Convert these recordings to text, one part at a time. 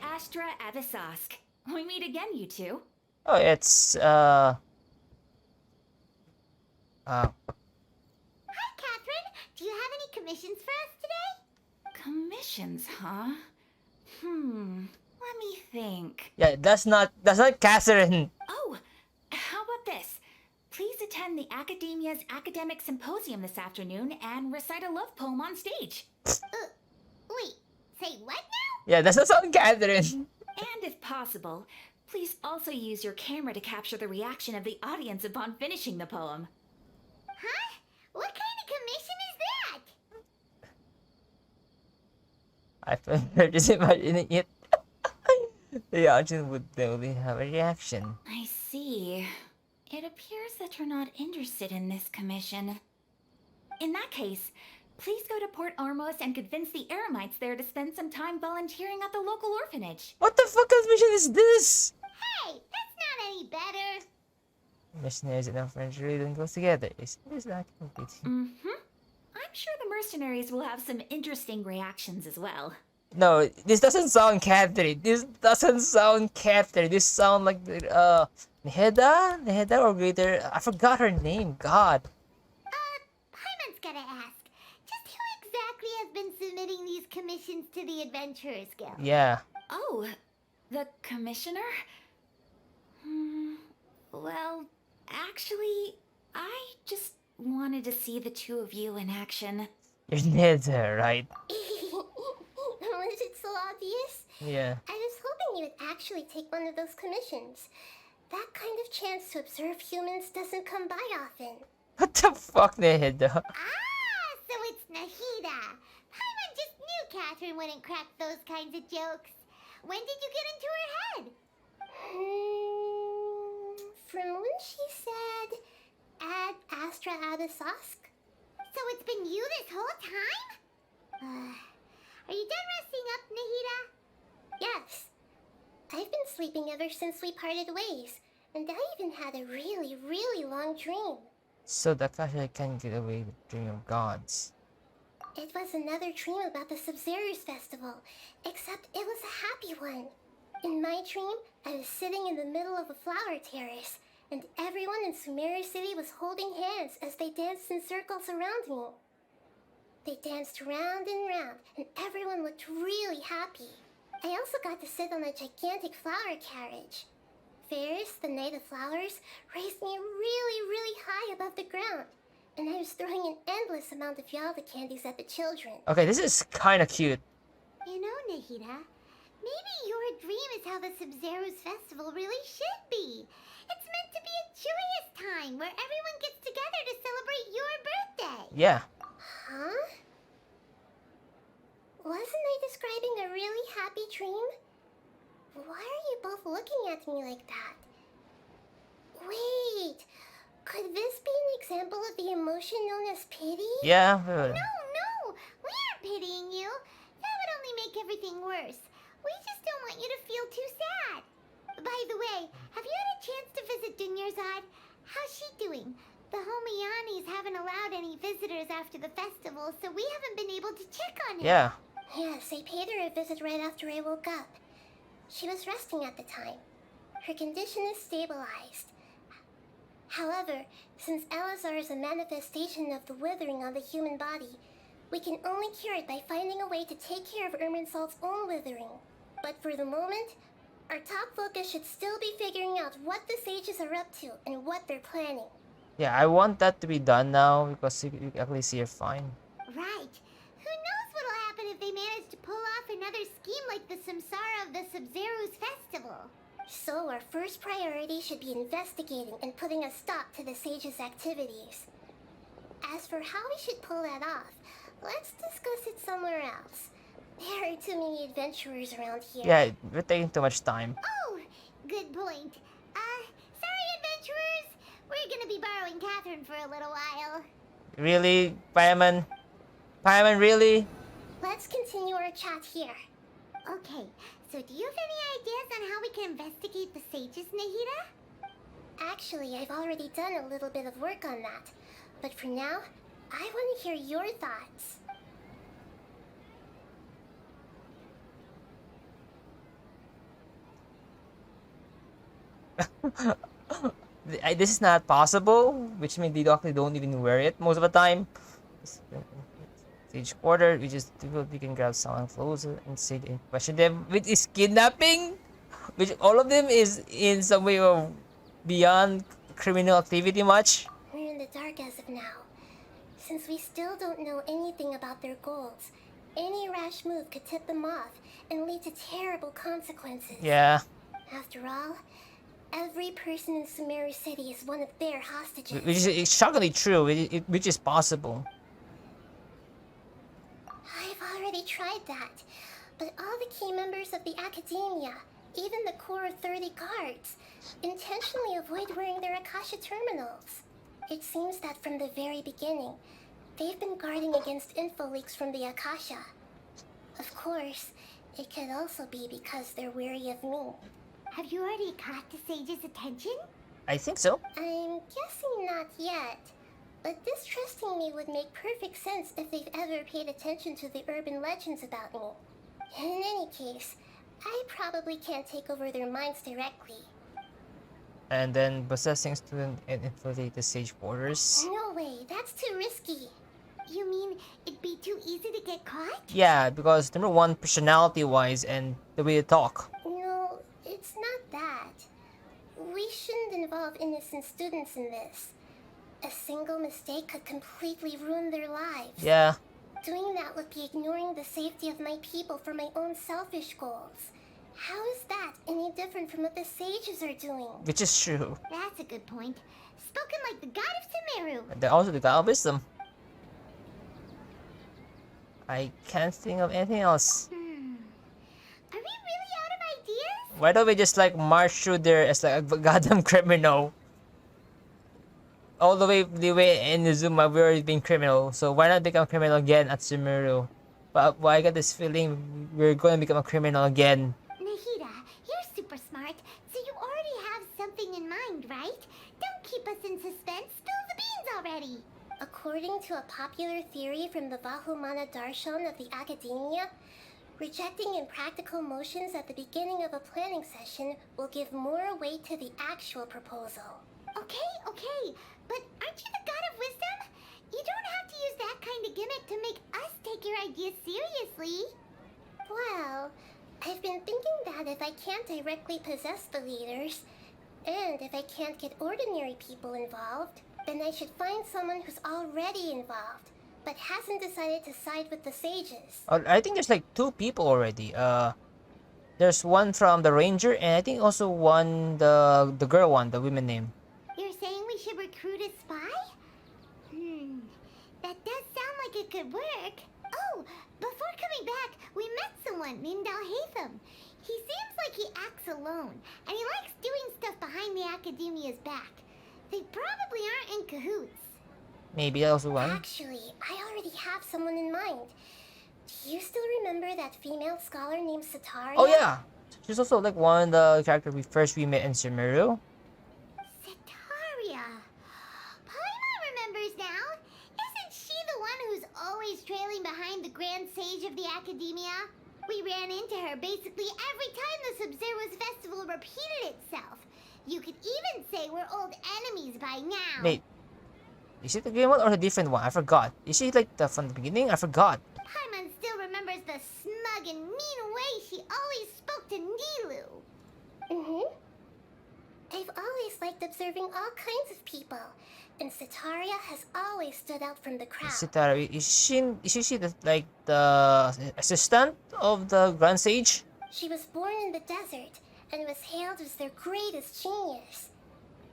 Astra Avisask. We meet again, you two. Oh, it's Hi, Catherine. Do you have any commissions for us today? Commissions, huh? Let me think. yeah, that's not Catherine. Oh, how about this? Please attend the Academia's Academic Symposium this afternoon and recite a love poem on stage. Wait, say what now? Yeah, that's not Catherine. And if possible, please also use your camera to capture the reaction of the audience upon finishing the poem. Huh? What kind of commission is that? I prefer just imagining it. The audience would only have a reaction. I see. It appears that you're not interested in this commission. In that case, please go to Port Ormos and convince the Eremites there to spend some time volunteering at the local orphanage. What the fuck kind of mission is this? Hey, that's not any better. Missionaries and orphans really don't go together. It's not complete. I'm sure the mercenaries will have some interesting reactions as well. No, this doesn't sound Catherine. This doesn't sound Catherine. This sound like Neheda or greater. I forgot her name. God. Paimon's gotta ask. Just who exactly has been submitting these commissions to the Adventurers Guild? Yeah. Oh, the commissioner? Well, actually, I just wanted to see the two of you in action. You're Neheda, right? Was it so obvious? Yeah. I was hoping you would actually take one of those commissions. That kind of chance to observe humans doesn't come by often. What the fuck, Neheda? Ah, so it's Nahida. Paimon just knew Catherine wouldn't crack those kinds of jokes. When did you get into her head? From when she said, "Ad Astra Abisask." So it's been you this whole time? Are you done resting up, Nahida? Yes. I've been sleeping ever since we parted ways, and I even had a really, really long dream. So the Kasha can get away with dream of gods. It was another dream about the Sumeru's festival, except it was a happy one. In my dream, I was sitting in the middle of a flower terrace, and everyone in Sumeru City was holding hands as they danced in circles around me. They danced round and round, and everyone looked really happy. I also got to sit on a gigantic flower carriage. Ferris, the Knight of Flowers, raised me really, really high above the ground, and I was throwing an endless amount of Yalda candies at the children. Okay, this is kind of cute. You know, Nahida, maybe your dream is how the Sumeru's festival really should be. It's meant to be a joyous time where everyone gets together to celebrate your birthday. Yeah. Huh? Wasn't I describing a really happy dream? Why are you both looking at me like that? Wait, could this be an example of the emotion known as pity? Yeah. No, we aren't pitying you. That would only make everything worse. We just don't want you to feel too sad. By the way, have you had a chance to visit Dunyarzad? How's she doing? The Homianis haven't allowed any visitors after the festival, so we haven't been able to check on her. Yeah. Yes, I paid her a visit right after I woke up. She was resting at the time. Her condition is stabilized. However, since Elazar is a manifestation of the withering on the human body, we can only cure it by finding a way to take care of Irminsul's own withering. But for the moment, our top focus should still be figuring out what the sages are up to and what they're planning. Yeah, I want that to be done now because you actually see her fine. Right. Who knows what'll happen if they manage to pull off another scheme like the Samsara of the Sumeru's festival. So our first priority should be investigating and putting a stop to the sages' activities. As for how we should pull that off, let's discuss it somewhere else. There are too many adventurers around here. Yeah, we're taking too much time. Oh, good point. Sorry, adventurers. We're gonna be borrowing Catherine for a little while. Really, Paimon? Paimon, really? Let's continue our chat here. Okay, so do you have any ideas on how we can investigate the sages, Nahida? Actually, I've already done a little bit of work on that. But for now, I want to hear your thoughts. This is not possible, which means they actually don't even wear it most of the time. Stage order, we can grab someone close and say and question them, which is kidnapping, which all of them is in some way of beyond criminal activity much. We're in the dark as of now. Since we still don't know anything about their goals, any rash move could tip them off and lead to terrible consequences. Yeah. After all, every person in Sumeru City is one of their hostages. Which is shockingly true, which is possible. I've already tried that, but all the key members of the Academia, even the core of 30 guards, intentionally avoid wearing their Akasha terminals. It seems that from the very beginning, they've been guarding against info leaks from the Akasha. Of course, it could also be because they're wary of me. Have you already caught the sage's attention? I think so. I'm guessing not yet, but distrusting me would make perfect sense if they've ever paid attention to the urban legends about me. In any case, I probably can't take over their minds directly. And then possessing student and infiltrate the sage quarters. No way, that's too risky. You mean it'd be too easy to get caught? Yeah, because number one, personality-wise and the way they talk. No, it's not that. We shouldn't involve innocent students in this. A single mistake could completely ruin their lives. Yeah. Doing that would be ignoring the safety of my people for my own selfish goals. How is that any different from what the sages are doing? Which is true. That's a good point. Spoken like the god of Sumeru. And they're also the god of wisdom. I can't think of anything else. Are we really out of ideas? Why don't we just like march through there as like a goddamn criminal? All the way in Izuma, we're already being criminal, so why not become criminal again at Sumeru? But I got this feeling we're going to become a criminal again. Nahida, you're super smart, so you already have something in mind, right? Don't keep us in suspense. Spill the beans already. According to a popular theory from the Vahumana Darshan of the Academia, rejecting impractical motions at the beginning of a planning session will give more weight to the actual proposal. Okay, but aren't you the god of wisdom? You don't have to use that kind of gimmick to make us take your ideas seriously. Well, I've been thinking that if I can't directly possess the leaders, and if I can't get ordinary people involved, then I should find someone who's already involved, but hasn't decided to side with the sages. I think there's like 2 people already. There's one from the ranger, and I think also one the girl one, the women name. You're saying we should recruit a spy? That does sound like it could work. Oh, before coming back, we met someone named Alhaitham. He seems like he acts alone, and he likes doing stuff behind the Academia's back. They probably aren't in cahoots. Maybe also one. Actually, I already have someone in mind. Do you still remember that female scholar named Sataria? Oh yeah, she's also like one of the characters we met in Sumeru. Sataria. Paimon remembers now. Isn't she the one who's always trailing behind the Grand Sage of the Academia? We ran into her basically every time the Sub-Zero's festival repeated itself. You could even say we're old enemies by now. Wait, is it the green one or the different one? I forgot. Is she like the from the beginning? I forgot. Paimon still remembers the smug and mean way she always spoke to Nilu. I've always liked observing all kinds of people, and Sataria has always stood out from the crowd. Sitara, is she like the assistant of the Grand Sage? She was born in the desert and was hailed as their greatest genius.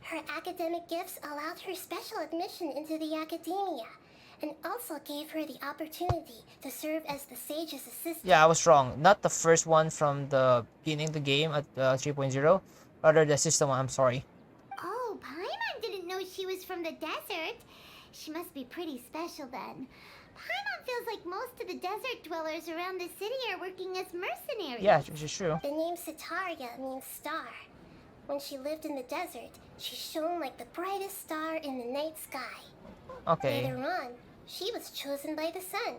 Her academic gifts allowed her special admission into the Academia, and also gave her the opportunity to serve as the sage's assistant. Yeah, I was wrong. Not the first one from the beginning of the game at 3.0. Rather the system one, I'm sorry. Oh, Paimon didn't know she was from the desert. She must be pretty special then. Paimon feels like most of the desert dwellers around the city are working as mercenaries. Yeah, which is true. The name Sataria means star. When she lived in the desert, she shone like the brightest star in the night sky. Okay. Later on, she was chosen by the sun.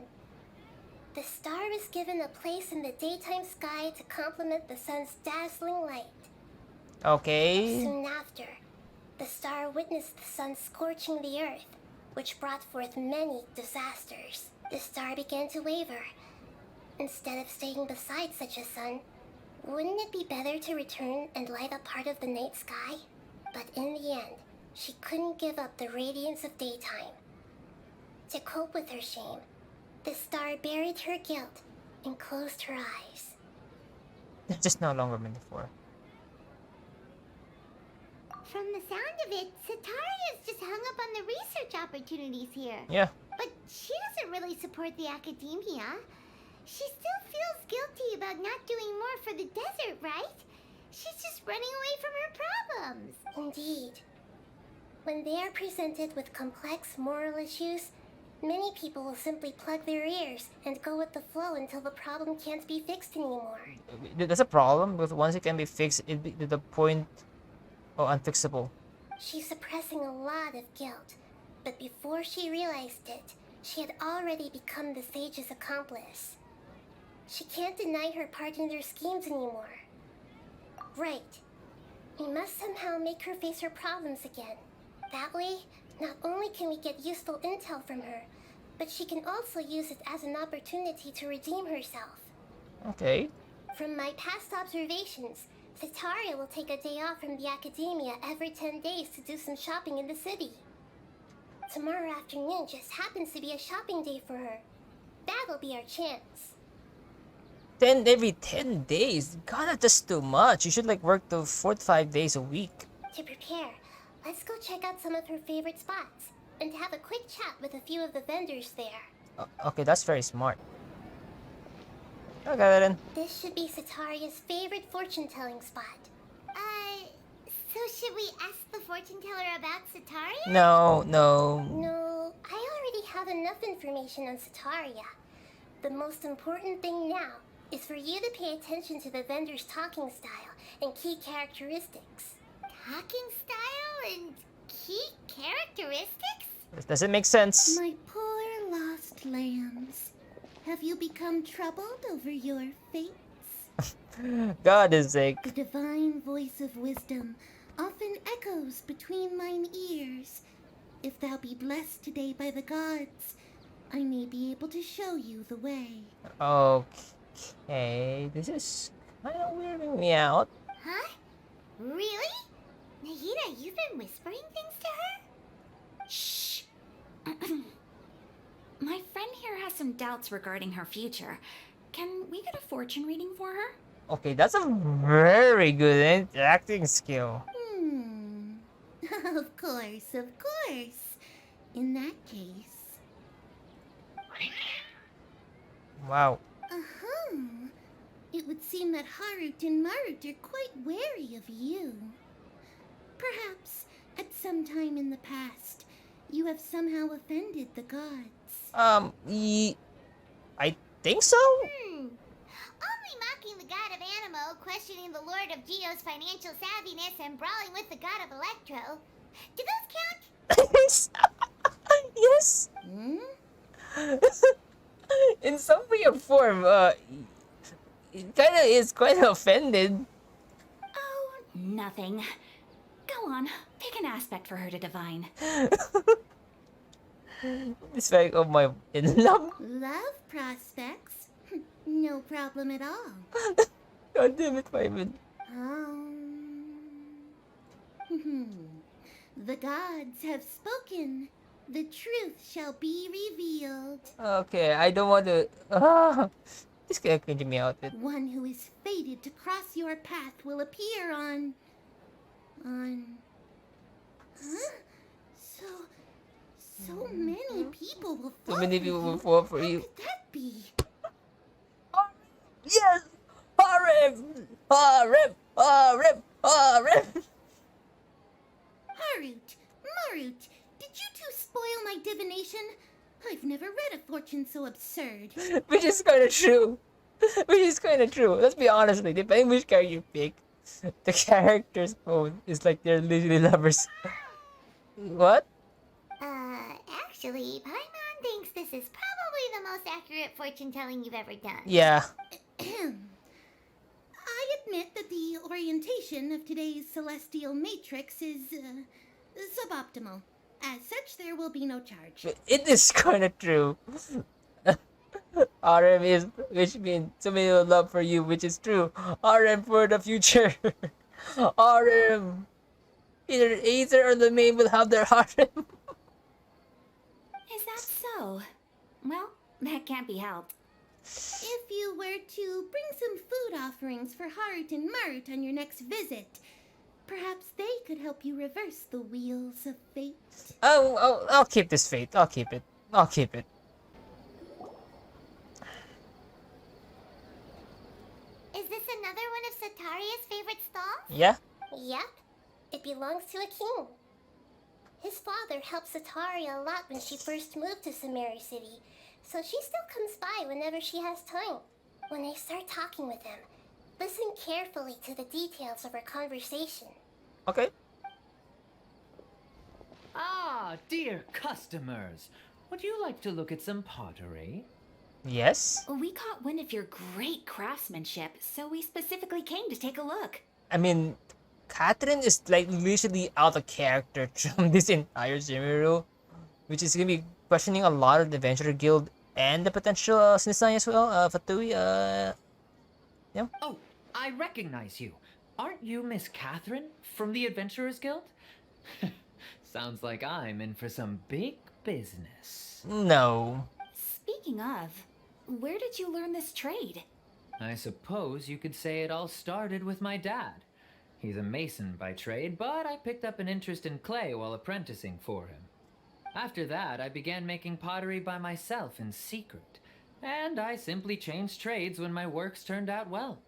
The star was given a place in the daytime sky to complement the sun's dazzling light. Okay. Soon after, the star witnessed the sun scorching the earth, which brought forth many disasters. The star began to waver. Instead of staying beside such a sun, wouldn't it be better to return and light up part of the night sky? But in the end, she couldn't give up the radiance of daytime. To cope with her shame, the star buried her guilt and closed her eyes. They're just no longer meant for. From the sound of it, Sataria's just hung up on the research opportunities here. Yeah. But she doesn't really support the academia. She still feels guilty about not doing more for the desert, right? She's just running away from her problems. Indeed. When they are presented with complex moral issues, many people will simply plug their ears and go with the flow until the problem can't be fixed anymore. That's a problem, but once it can be fixed, it be to the point of unfixable. She's suppressing a lot of guilt, but before she realized it, she had already become the sage's accomplice. She can't deny her part in their schemes anymore. Right. We must somehow make her face her problems again. That way, not only can we get useful intel from her, but she can also use it as an opportunity to redeem herself. Okay. From my past observations, Sataria will take a day off from the academia every 10 days to do some shopping in the city. Tomorrow afternoon just happens to be a shopping day for her. That'll be our chance. 10 every 10 days. God, that's just too much. You should like work the 4 to 5 days a week. To prepare, let's go check out some of her favorite spots and have a quick chat with a few of the vendors there. Okay, that's very smart. Okay then. This should be Sataria's favorite fortune-telling spot. So should we ask the fortune teller about Sataria? No, no. No, I already have enough information on Sataria. The most important thing now is for you to pay attention to the vendor's talking style and key characteristics. Talking style and key characteristics? Does it make sense? My poor lost lambs. Have you become troubled over your fates? God is sake. The divine voice of wisdom often echoes between mine ears. If thou be blessed today by the gods, I may be able to show you the way. Okay, this is kind of weirding me out. Huh? Really? Nahida, you've been whispering things to her? Shh. My friend here has some doubts regarding her future. Can we get a fortune reading for her? Okay, that's a very good acting skill. Of course, of course. In that case. Wow. Uh-huh. It would seem that Harut and Marut are quite wary of you. Perhaps, at some time in the past, you have somehow offended the gods. I think so? Only mocking the god of Animo, questioning the lord of Geo's financial savviness, and brawling with the god of Electro. Do those count? Yes. Yes. In some way or form, it kind of is quite offended. Oh, nothing. Go on, pick an aspect for her to divine. It's like, oh my, in love. Love prospects? No problem at all. God damn it, Ivan. The gods have spoken. The truth shall be revealed. Okay, I don't want to. This guy can me out with. One who is fated to cross your path will appear on. Huh? So many people will fall. So many people will fall for you. How could that be? Yes! Harem! Harem! Harem! Harem! Harut, Marut, did you two spoil my divination? I've never read a fortune so absurd. Which is kind of true. Which is kind of true. Let's be honest, like, depending which character you pick, the characters' code is like they're literally lovers. What? Actually, Paimon thinks this is probably the most accurate fortune telling you've ever done. Yeah. I admit that the orientation of today's celestial matrix is suboptimal. As such, there will be no charge. It is kind of true. RM is, which means so many love for you, which is true. RM for the future. RM. Either Aether or the main will have their RM. Is that so? Well, that can't be helped. If you were to bring some food offerings for Harut and Marut on your next visit, perhaps they could help you reverse the wheels of fate. I'll keep this fate. I'll keep it. I'll keep it. Is this another one of Sataria's favorite stalls? Yeah? Yep, it belongs to a king. His father helped Sataria a lot when she first moved to Sumeru City, so she still comes by whenever she has time. When I start talking with him, listen carefully to the details of our conversation. Okay. Ah, dear customers. Would you like to look at some pottery? Yes? We caught wind of your great craftsmanship, so we specifically came to take a look. I mean, Catherine is like literally out of character from this entire Sumeru, which is gonna be questioning a lot of the Adventurer Guild and the potential Sinisanya as well. Fatui, yeah. Oh, I recognize you. Aren't you Miss Catherine from the Adventurers Guild? Sounds like I'm in for some big business. No. Speaking of, where did you learn this trade? I suppose you could say it all started with my dad. He's a mason by trade, but I picked up an interest in clay while apprenticing for him. After that, I began making pottery by myself in secret, and I simply changed trades when my works turned out well.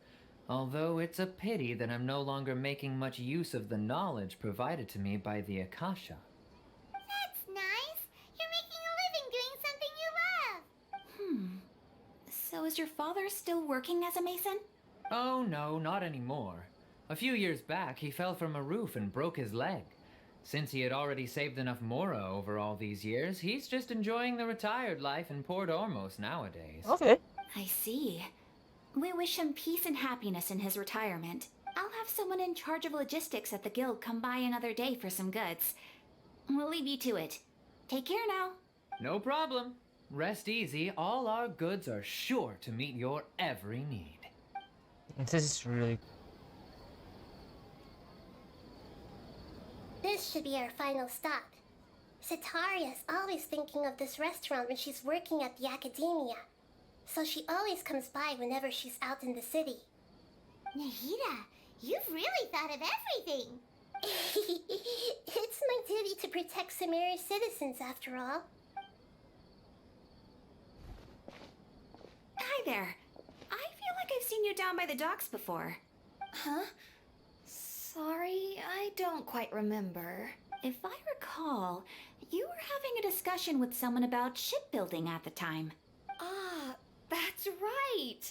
Although it's a pity that I'm no longer making much use of the knowledge provided to me by the Akasha. That's nice. You're making a living doing something you love. So is your father still working as a mason? Oh no, not anymore. A few years back, he fell from a roof and broke his leg. Since he had already saved enough Mora over all these years, he's just enjoying the retired life in Port Ormos nowadays. Okay. I see. We wish him peace and happiness in his retirement. I'll have someone in charge of logistics at the guild come by another day for some goods. We'll leave you to it. Take care now. No problem. Rest easy, all our goods are sure to meet your every need. This is really... This should be our final stop. Sataria is always thinking of this restaurant when she's working at the academia, so she always comes by whenever she's out in the city. Nahida, you've really thought of everything. It's my duty to protect Sumeru's citizens, after all. Hi there. I feel like I've seen you down by the docks before. Huh? Sorry, I don't quite remember. If I recall, you were having a discussion with someone about shipbuilding at the time. Ah, that's right!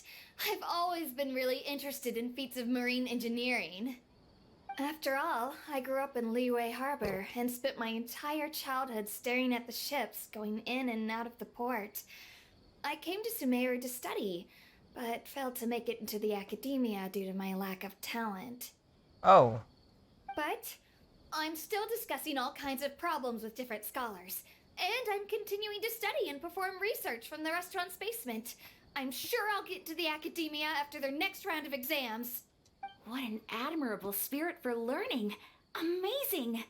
I've always been really interested in feats of marine engineering. After all, I grew up in Liyue Harbor and spent my entire childhood staring at the ships going in and out of the port. I came to Sumeru to study, but failed to make it into the academia due to my lack of talent. Oh. But I'm still discussing all kinds of problems with different scholars, and I'm continuing to study and perform research from the restaurant's basement. I'm sure I'll get to the academia after their next round of exams. What an admirable spirit for learning. Amazing.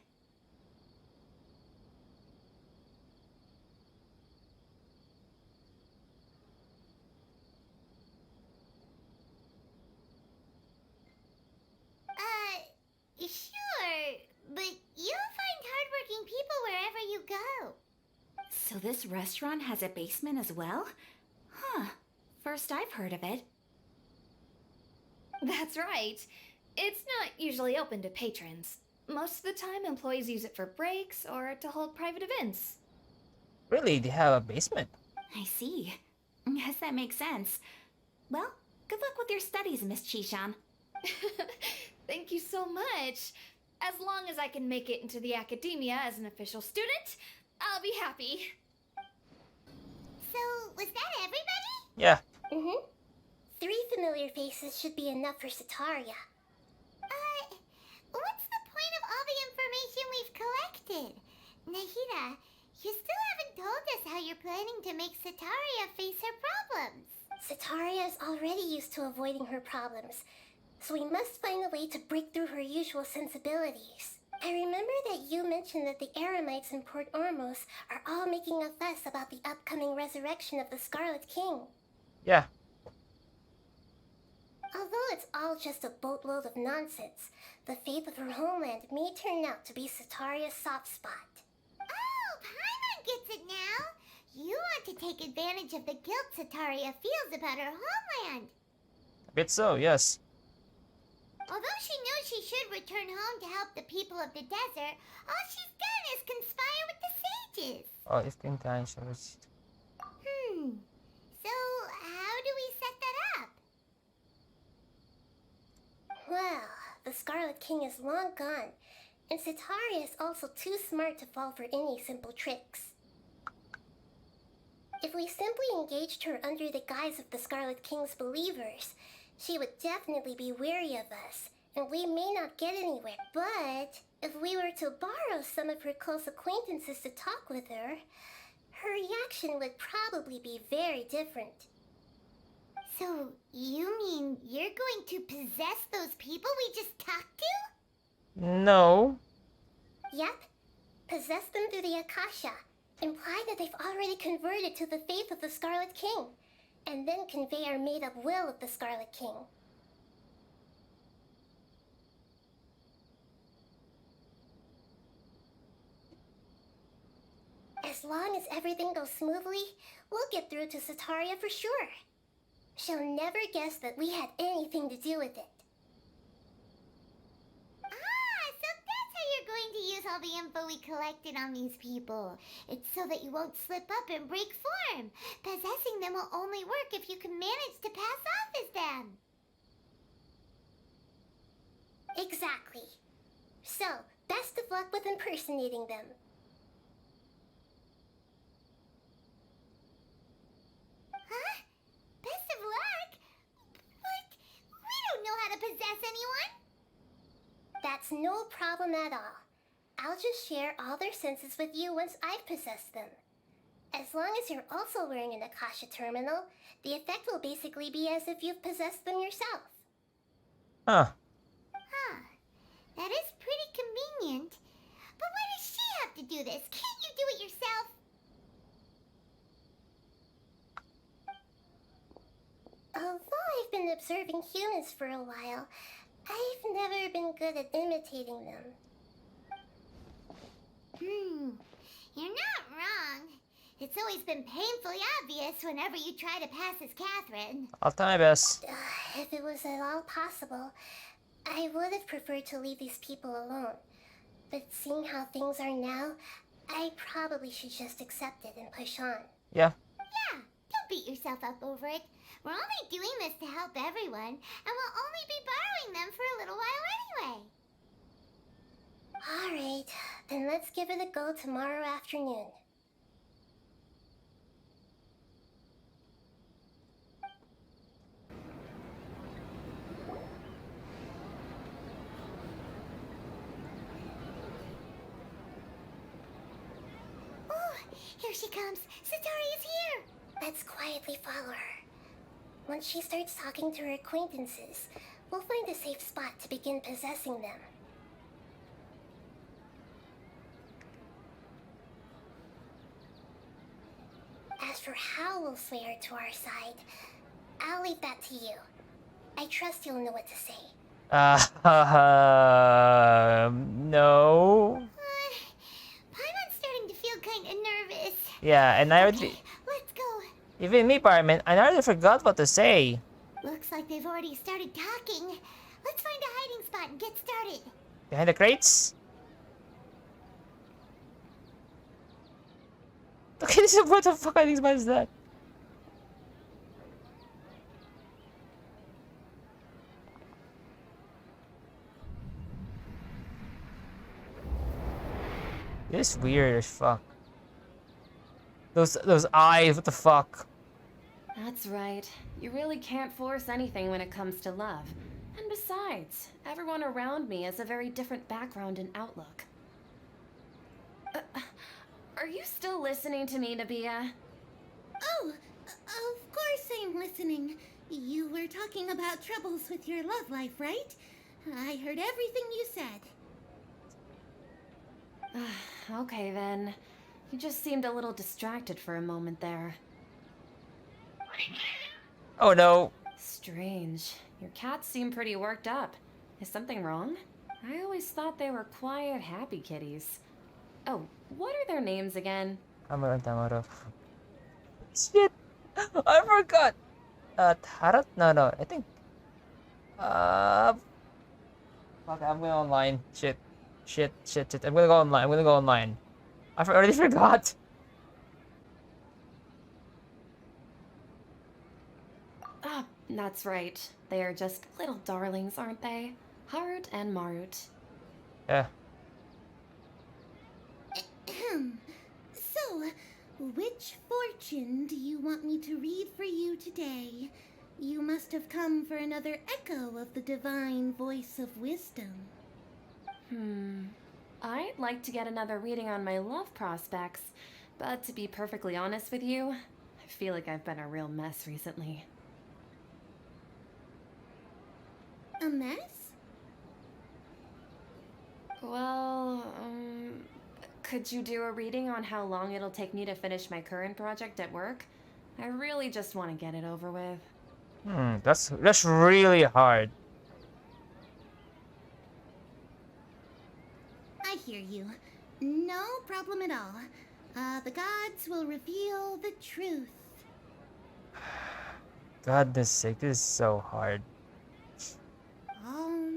Sure, but you'll find hardworking people wherever you go. So this restaurant has a basement as well? Huh. First I've heard of it. That's right. It's not usually open to patrons. Most of the time, employees use it for breaks or to hold private events. Really? They have a basement? I see. Guess that makes sense. Well, good luck with your studies, Miss Chishan. Thank you so much. As long as I can make it into the academia as an official student, I'll be happy. So, was that everybody? Yeah. Mm-hmm. 3 familiar faces should be enough for Sataria. What's the point of all the information we've collected? Nahida, you still haven't told us how you're planning to make Sataria face her problems. Sataria is already used to avoiding her problems, so we must find a way to break through her usual sensibilities. I remember that you mentioned that the Eremites in Port Ormos are all making a fuss about the upcoming resurrection of the Scarlet King. Yeah. Although it's all just a boatload of nonsense, the fate of her homeland may turn out to be Sataria's soft spot. Oh, Paimon gets it now. You want to take advantage of the guilt Sataria feels about her homeland. A bit so, yes. Although she knows she should return home to help the people of the desert, all she's done is conspire with the sages. Oh, if intentions. So how do we set that up? Well, the Scarlet King is long gone, and Sataria is also too smart to fall for any simple tricks. If we simply engaged her under the guise of the Scarlet King's believers, she would definitely be wary of us, and we may not get anywhere. But if we were to borrow some of her close acquaintances to talk with her, her reaction would probably be very different. So you mean you're going to possess those people we just talked to? No. Yep. Possess them through the Akasha. Imply that they've already converted to the faith of the Scarlet King, and then convey our made-up will of the Scarlet King. As long as everything goes smoothly, we'll get through to Sataria for sure. She'll never guess that we had anything to do with it. So that's how you're going to use all the info we collected on these people. It's so that you won't slip up and break form. Possessing them will only work if you can manage to pass off as them. Exactly. So, best of luck with impersonating them. Huh? Best of luck? But we don't know how to possess anyone. That's no problem at all. I'll just share all their senses with you once I've possessed them. As long as you're also wearing an Akasha terminal, the effect will basically be as if you've possessed them yourself. Huh. That is pretty convenient. But why does she have to do this? Can't you do it yourself? Although I've been observing humans for a while, I've never been good at imitating them. You're not wrong. It's always been painfully obvious whenever you try to pass as Catherine. I'll try my best. If it was at all possible, I would have preferred to leave these people alone. But seeing how things are now, I probably should just accept it and push on. Yeah. Yeah, don't beat yourself up over it. We're only doing this to help everyone, and we'll only be borrowing them for a little while anyway. Alright, then let's give it a go tomorrow afternoon. Here she comes. Sataria's here. Let's quietly follow her. Once she starts talking to her acquaintances, we'll find a safe spot to begin possessing them. As for how we'll sway her to our side, I'll leave that to you. I trust you'll know what to say. No. Paimon's starting to feel kind of nervous. Yeah, and I already... Okay, let's go. Even me, Parman, I already forgot what to say. Looks like they've already started talking. Let's find a hiding spot and get started. Behind the crates? Okay, this is what the fuck hiding spot is that? This is weird as fuck. Those eyes, what the fuck? That's right. You really can't force anything when it comes to love. And besides, everyone around me has a very different background and outlook. Are you still listening to me, Nabia? Oh, of course I'm listening. You were talking about troubles with your love life, right? I heard everything you said. Okay then. You just seemed a little distracted for a moment there. Oh no. Strange. Your cats seem pretty worked up. Is something wrong? I always thought they were quiet, happy kitties. Oh, what are their names again? Tamaro. Shit. I forgot. Tarot? No. I think. Fuck, I'm going online. Shit. I'm gonna go online. Already forgot. Ah, that's right. They are just little darlings, aren't they? Harut and Marut. Yeah. So, which fortune do you want me to read for you today? You must have come for another echo of the divine voice of wisdom. I'd like to get another reading on my love prospects, but to be perfectly honest with you, I feel like I've been a real mess recently. A mess? Well, could you do a reading on how long it'll take me to finish my current project at work? I really just want to get it over with. That's really hard. I hear you. No problem at all. The gods will reveal the truth. Goodness sake, this is so hard. Oh.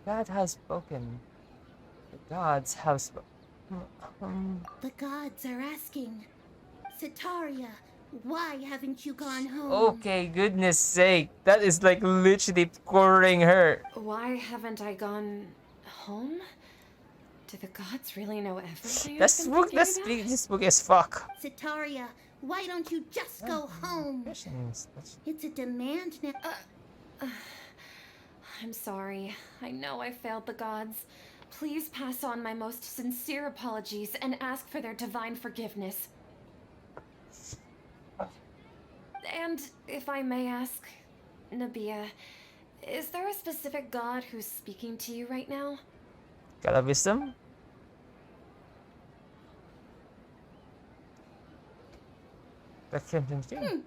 God has spoken. The gods have spoken. The gods are asking, Sitaria, why haven't you gone home? Okay, goodness sake. That is like literally cornering her. Why haven't I gone home? Do the gods really know everything? This book is fuck. Sitaria, why don't you just go home? It's a demand now. I'm sorry. I know I failed the gods. Please pass on my most sincere apologies and ask for their divine forgiveness. And if I may ask, Nabia, is there a specific god who's speaking to you right now? God of wisdom? The Crimson King.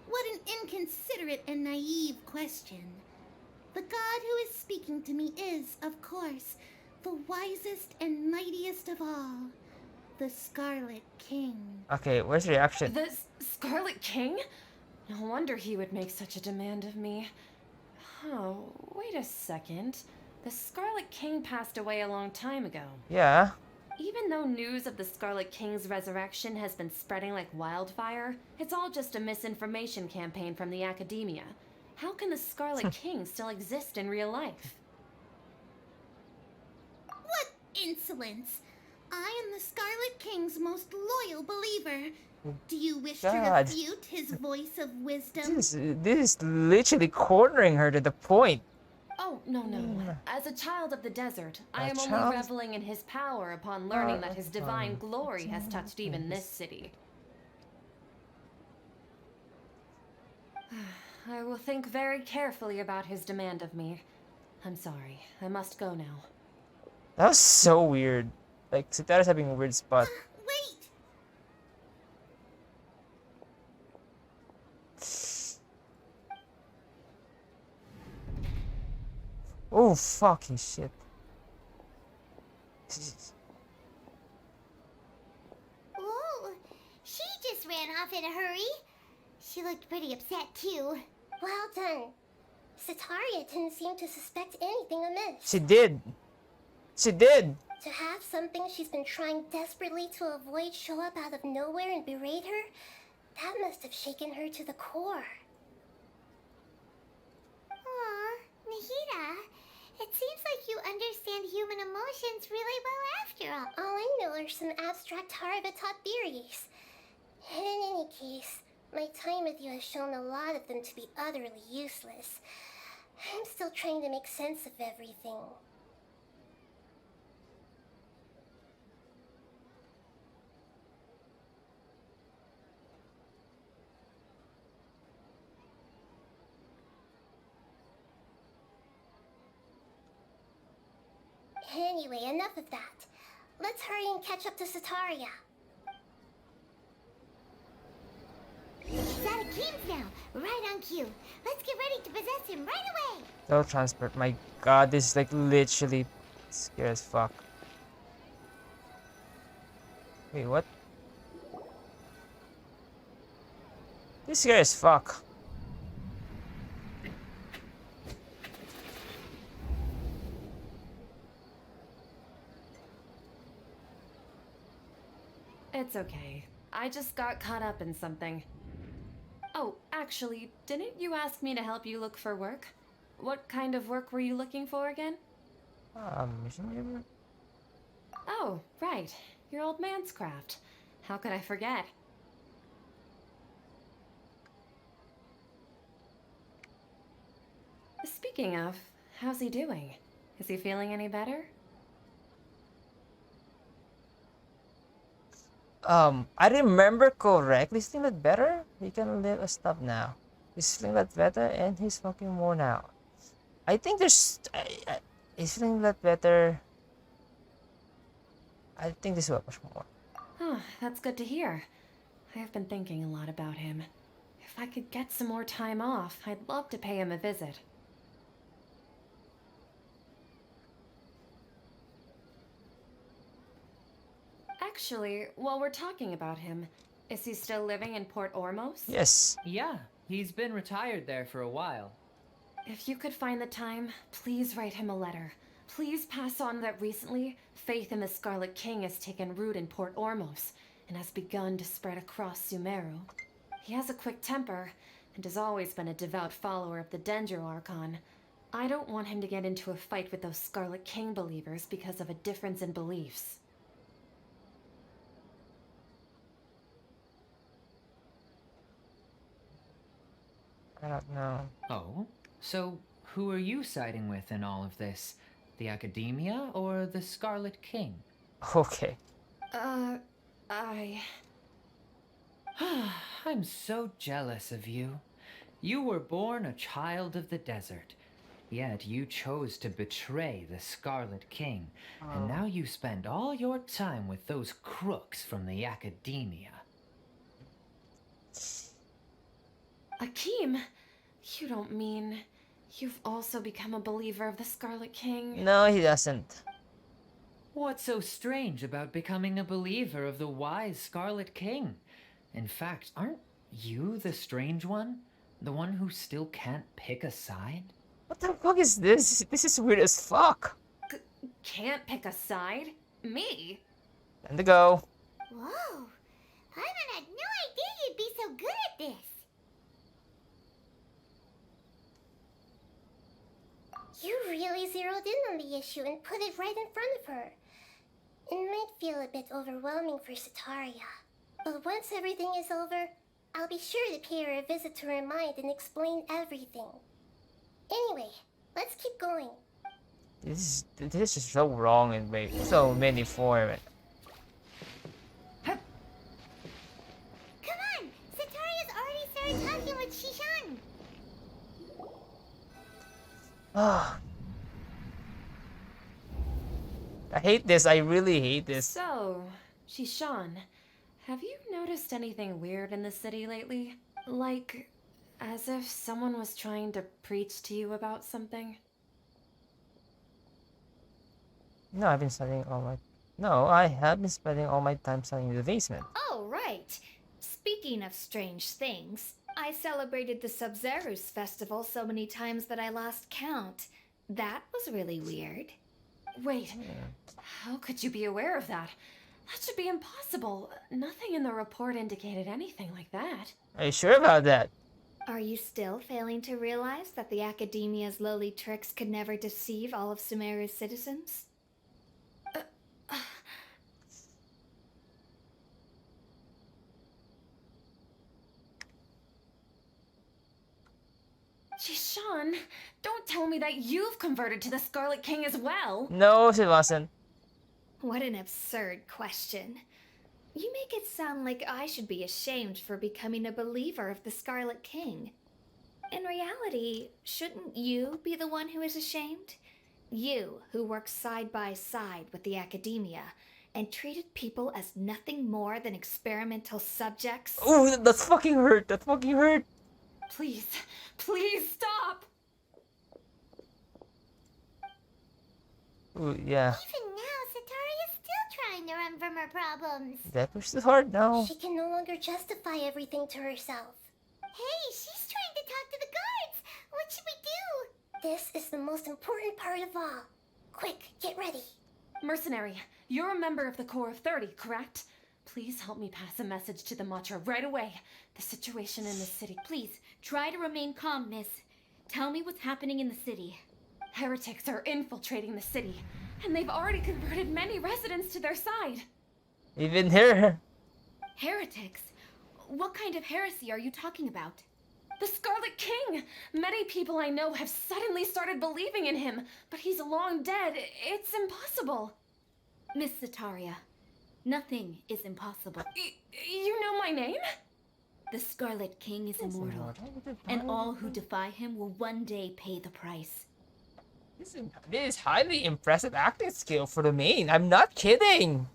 What an inconsiderate and naive question. The god who is speaking to me is, of course, the wisest and mightiest of all, the Scarlet King. Okay, where's the reaction? The Scarlet King? No wonder he would make such a demand of me. Oh, wait a second. The Scarlet King passed away a long time ago. Yeah. Even though news of the Scarlet King's resurrection has been spreading like wildfire, it's all just a misinformation campaign from the academia. How can the Scarlet King still exist in real life? What insolence! I am the Scarlet King's most loyal believer. Do you wish to God. refute his voice of wisdom? This is literally cornering her to the point. Oh, no. As a child of the desert, I am only child? reveling in his power upon learning that his divine glory has touched even this city. I will think very carefully about his demand of me. I'm sorry. I must go now. That was so weird. Like, Sitara's having a weird spot. Wait! Oh, fucking shit. Oh, she just ran off in a hurry. She looked pretty upset too. Well done. Sitaria didn't seem to suspect anything amiss. She did. To have something she's been trying desperately to avoid show up out of nowhere and berate her, that must have shaken her to the core. Aw, Nahida, it seems like you understand human emotions really well after all. All I know are some abstract Harvard-taught theories. And in any case, my time with you has shown a lot of them to be utterly useless. I'm still trying to make sense of everything. Anyway, enough of that. Let's hurry and catch up to Sataria. He's out of Keem's now. Right on cue. Let's get ready to possess him right away. Teletransport. My god, this is like literally scary as fuck. Wait, what? This is scary as fuck. It's okay. I just got caught up in something. Oh, actually, didn't you ask me to help you look for work? What kind of work were you looking for again? Mission giver? Oh, right. Your old man's craft. How could I forget? Speaking of, how's he doing? Is he feeling any better? I remember correctly. He's feeling better. He can live a stop now. He's feeling that better and he's smoking more now. I think there's. He's feeling that better. I think this will much more. Oh, that's good to hear. I have been thinking a lot about him. If I could get some more time off, I'd love to pay him a visit. Actually, while we're talking about him, is he still living in Port Ormos? Yes. Yeah, he's been retired there for a while. If you could find the time, please write him a letter. Please pass on that recently, faith in the Scarlet King has taken root in Port Ormos and has begun to spread across Sumeru. He has a quick temper and has always been a devout follower of the Dendro Archon. I don't want him to get into a fight with those Scarlet King believers because of a difference in beliefs. I don't know. Oh? So, who are you siding with in all of this? The Academia or the Scarlet King? Okay. I'm so jealous of you. You were born a child of the desert, yet you chose to betray the Scarlet King, and now you spend all your time with those crooks from the Academia. Akeem, you don't mean you've also become a believer of the Scarlet King? No, he doesn't. What's so strange about becoming a believer of the wise Scarlet King? In fact, aren't you the strange one? The one who still can't pick a side? What the fuck is this? This is weird as fuck. Can't pick a side? Me? Time to go. Whoa. Paimon had no idea you'd be so good at this. You really zeroed in on the issue and put it right in front of her. It might feel a bit overwhelming for Sataria, but once everything is over, I'll be sure to pay her a visit to her mind and explain everything. Anyway, let's keep going. This is just so wrong in so many forms. Come on! Sataria's already started talking with Shishan. Ah. I hate this. I really hate this. So, Shishan, have you noticed anything weird in the city lately? Like, as if someone was trying to preach to you about something? No, I've been studying all my. No, I have been spending all my time studying in the basement. Oh, right. Speaking of strange things, I celebrated the Sub-Zerus festival so many times that I lost count. That was really weird. Wait, how could you be aware of that? That should be impossible. Nothing in the report indicated anything like that. Are you sure about that? Are you still failing to realize that the Academia's lowly tricks could never deceive all of Sumeru's citizens? Sean, don't tell me that you've converted to the Scarlet King as well. No, she wasn't. What an absurd question. You make it sound like I should be ashamed for becoming a believer of the Scarlet King. In reality, shouldn't you be the one who is ashamed? You, who works side by side with the academia and treated people as nothing more than experimental subjects. Oh, that's fucking hurt. That fucking hurt. Please, please stop! Ooh, yeah. Even now, Sataria's still trying to run from her problems. That pushes it hard now. She can no longer justify everything to herself. Hey, she's trying to talk to the guards. What should we do? This is the most important part of all. Quick, get ready. Mercenary, you're a member of the Corps of 30, correct? Please help me pass a message to the Matra right away. The situation in the city. Please, try to remain calm, miss. Tell me what's happening in the city. Heretics are infiltrating the city, and they've already converted many residents to their side. Even here. Heretics? What kind of heresy are you talking about? The Scarlet King! Many people I know have suddenly started believing in him, but he's long dead. It's impossible. Miss Sataria, nothing is impossible. You know my name? The Scarlet King is immortal, and all who defy him will one day pay the price. This is highly impressive acting skill for the main. I'm not kidding.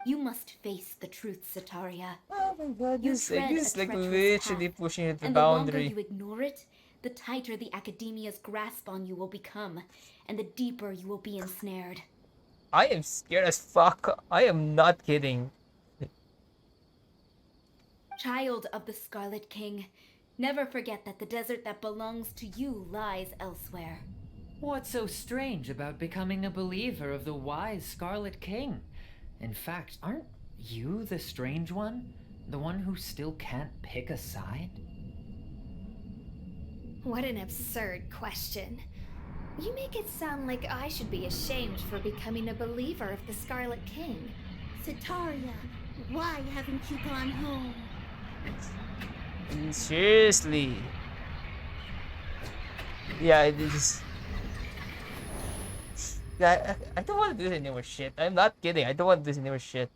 You must face the truth, Sataria. Oh my god, You this tread is a like treacherous literally path, pushing it to the And the longer boundary. you ignore it, the tighter the Academia's grasp on you will become, and the deeper you will be ensnared. I am scared as fuck. I am not kidding. Child of the Scarlet King, never forget that the desert that belongs to you lies elsewhere. What's so strange about becoming a believer of the wise Scarlet King? In fact, aren't you the strange one? The one who still can't pick a side? What an absurd question. You make it sound like I should be ashamed for becoming a believer of the Scarlet King. Sataria, why haven't you gone home? Seriously. Yeah, it is. Yeah, I don't want to do this anymore shit. I'm not kidding. I don't want to do this anymore shit.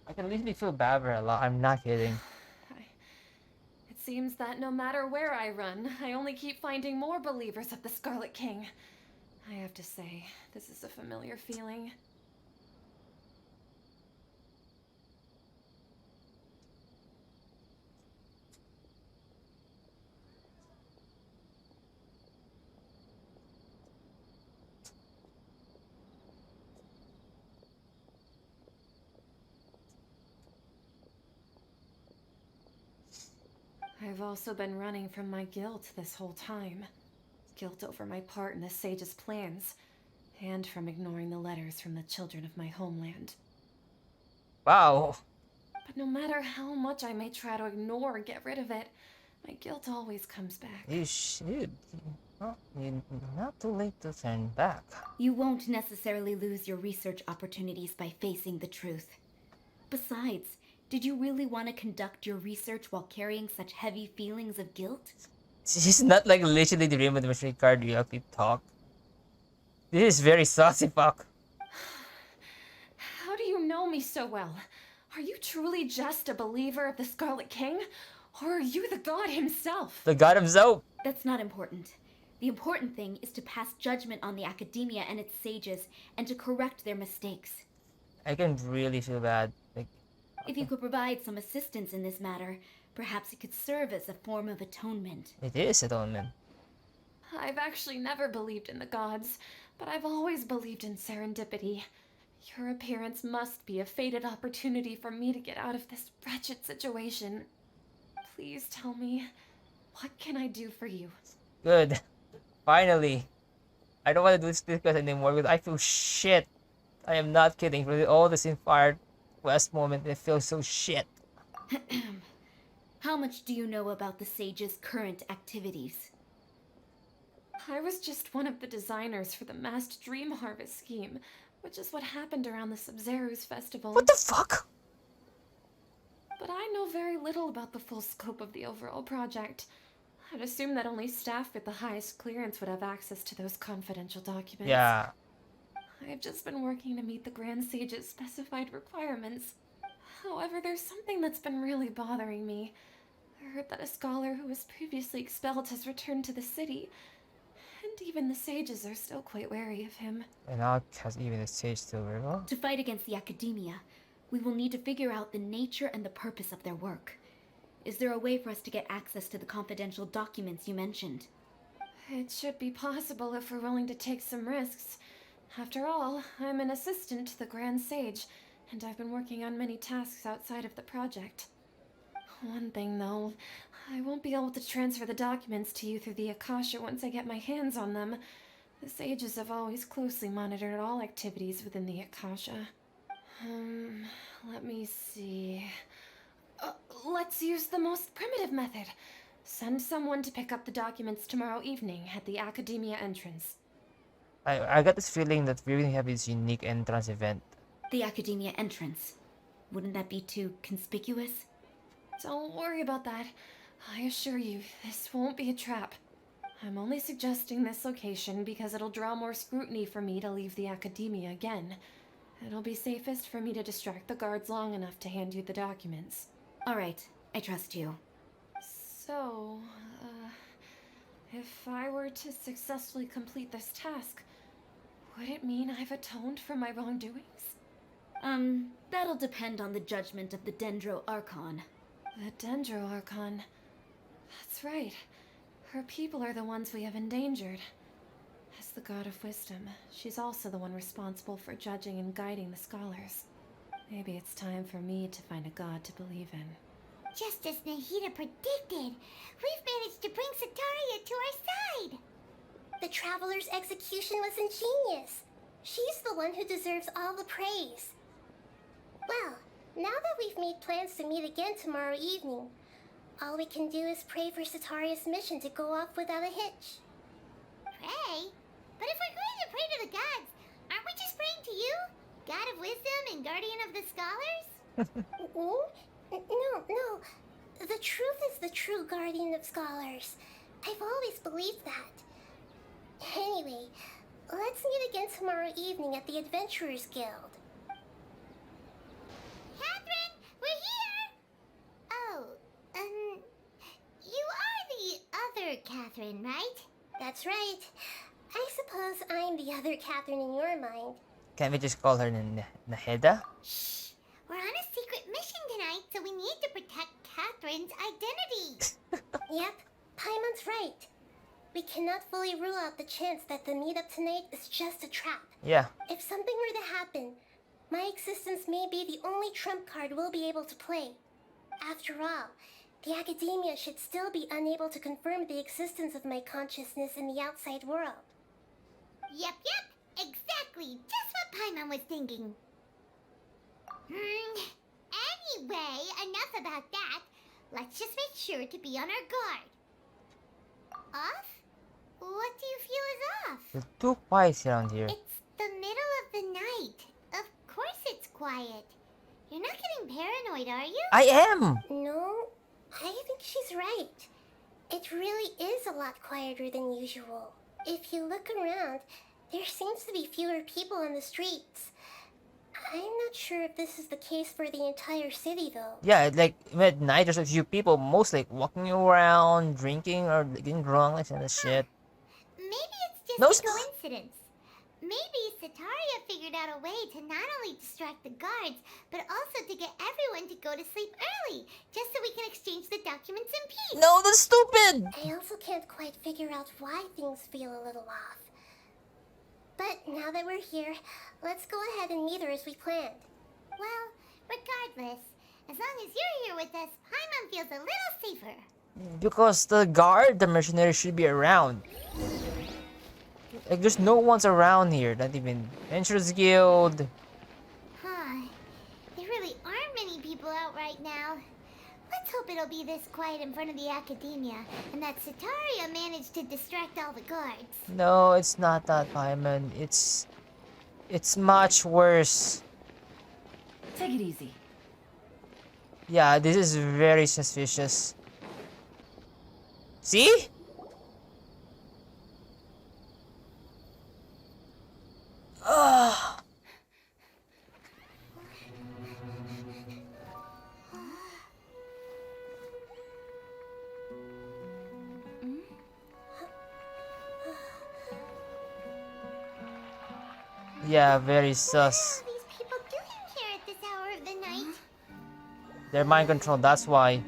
I can literally feel bad for her a lot. I'm not kidding. It seems that no matter where I run, I only keep finding more believers of the Scarlet King. I have to say, this is a familiar feeling. I've also been running from my guilt this whole time. Guilt over my part in the Sage's plans, and from ignoring the letters from the children of my homeland. Wow. But no matter how much I may try to ignore or get rid of it, my guilt always comes back. You should. Well, you're not too late to turn back. You won't necessarily lose your research opportunities by facing the truth. Besides, did you really want to conduct your research while carrying such heavy feelings of guilt? She's not like literally the Rainbow Machine card you actually talk. This is very saucy fuck. How do you know me so well? Are you truly just a believer of the Scarlet King? Or are you the god himself? The god himself. That's not important. The important thing is to pass judgment on the Academia and its sages, and to correct their mistakes. I can really feel bad. Like, If you could provide some assistance in this matter, perhaps it could serve as a form of atonement. it is atonement. I've actually never believed in the gods, but I've always believed in serendipity. Your appearance must be a fated opportunity for me to get out of this wretched situation. Please tell me, what can I do for you? Good. Finally. I don't want to do this podcast anymore because I feel shit. I am not kidding. For all this Inspired Quest moment, it feels so shit. How much do you know about the sage's current activities? I was just one of the designers for the masked dream harvest scheme, which is what happened around the Sumeru's festival. What the fuck? but I know very little about the full scope of the overall project. I'd assume that only staff with the highest clearance would have access to those confidential documents. Yeah. I've just been working to meet the Grand Sage's specified requirements. However, there's something that's been really bothering me. I heard that a scholar who was previously expelled has returned to the city, and even the sages are still quite wary of him. And now has even the sage still very well. To fight against the academia, we will need to figure out the nature and the purpose of their work. Is there a way for us to get access to the confidential documents you mentioned? It should be possible if we're willing to take some risks. After all, I'm an assistant to the Grand Sage, and I've been working on many tasks outside of the project. One thing, though, I won't be able to transfer the documents to you through the Akasha once I get my hands on them. The sages have always closely monitored all activities within the Akasha. Let me see. Let's use the most primitive method. Send someone to pick up the documents tomorrow evening at the Academia entrance. I got this feeling that we're gonna have this unique entrance event. The Academia entrance. Wouldn't that be too conspicuous? Don't worry about that. I assure you, this won't be a trap. I'm only suggesting this location because it'll draw more scrutiny for me to leave the Academia again. It'll be safest for me to distract the guards long enough to hand you the documents. All right, I trust you. So, if I were to successfully complete this task, would it mean I've atoned for my wrongdoings? That'll depend on the judgment of the Dendro Archon. The Dendro Archon. That's right. Her people are the ones we have endangered. As the God of Wisdom, she's also the one responsible for judging and guiding the scholars. Maybe it's time for me to find a god to believe in. Just as Nahida predicted, we've managed to bring Sataria to our side. The Traveler's execution was ingenious. She's the one who deserves all the praise. Well, now that we've made plans to meet again tomorrow evening, all we can do is pray for Sataria's mission to go off without a hitch. Pray? But if we're going to pray to the gods, aren't we just praying to you? God of Wisdom and Guardian of the Scholars? No. The truth is the true Guardian of Scholars. I've always believed that. Anyway, let's meet again tomorrow evening at the Adventurers Guild. Catherine, we're here! Oh, you are the other Catherine, right? That's right. I suppose I'm the other Catherine in your mind. Can't we just call her Nahida? Shh! We're on a secret mission tonight, so we need to protect Catherine's identity. Yep, Paimon's right. We cannot fully rule out the chance that the meetup tonight is just a trap. Yeah. If something were to happen, my existence may be the only trump card we'll be able to play. After all, the Academia should still be unable to confirm the existence of my consciousness in the outside world. Yep, exactly. Just what Paimon was thinking. Anyway, enough about that. Let's just make sure to be on our guard. Off? What do you feel is off? You're too quiet around here. It's the middle of the night. Of course it's quiet. You're not getting paranoid, are you? I am! No, I think she's right. It really is a lot quieter than usual. If you look around, there seems to be fewer people on the streets. I'm not sure if this is the case for the entire city, though. Yeah, like at night there's a few people, most like walking around, drinking or getting drunk, like kind of shit. Maybe it's just No, a it's not. coincidence. Maybe Sataria figured out a way to not only distract the guards, but also to get everyone to go to sleep early, just so we can exchange the documents in peace. No, that's stupid! I also can't quite figure out why things feel a little off. But now that we're here, let's go ahead and meet her as we planned. Well, regardless, as long as you're here with us, Paimon feels a little safer. Because the guard, the mercenary should be around. Like there's no one's around here, not even Adventurers Guild. Huh. There really aren't many people out right now. Let's hope it'll be this quiet in front of the Academia, and that Sataria managed to distract all the guards. No, it's not that, Paimon. It's much worse. Take it easy. Yeah, this is very suspicious. See? Ugh. Yeah, very sus. What are these people doing here at this hour of the night? They're mind controlled, that's why.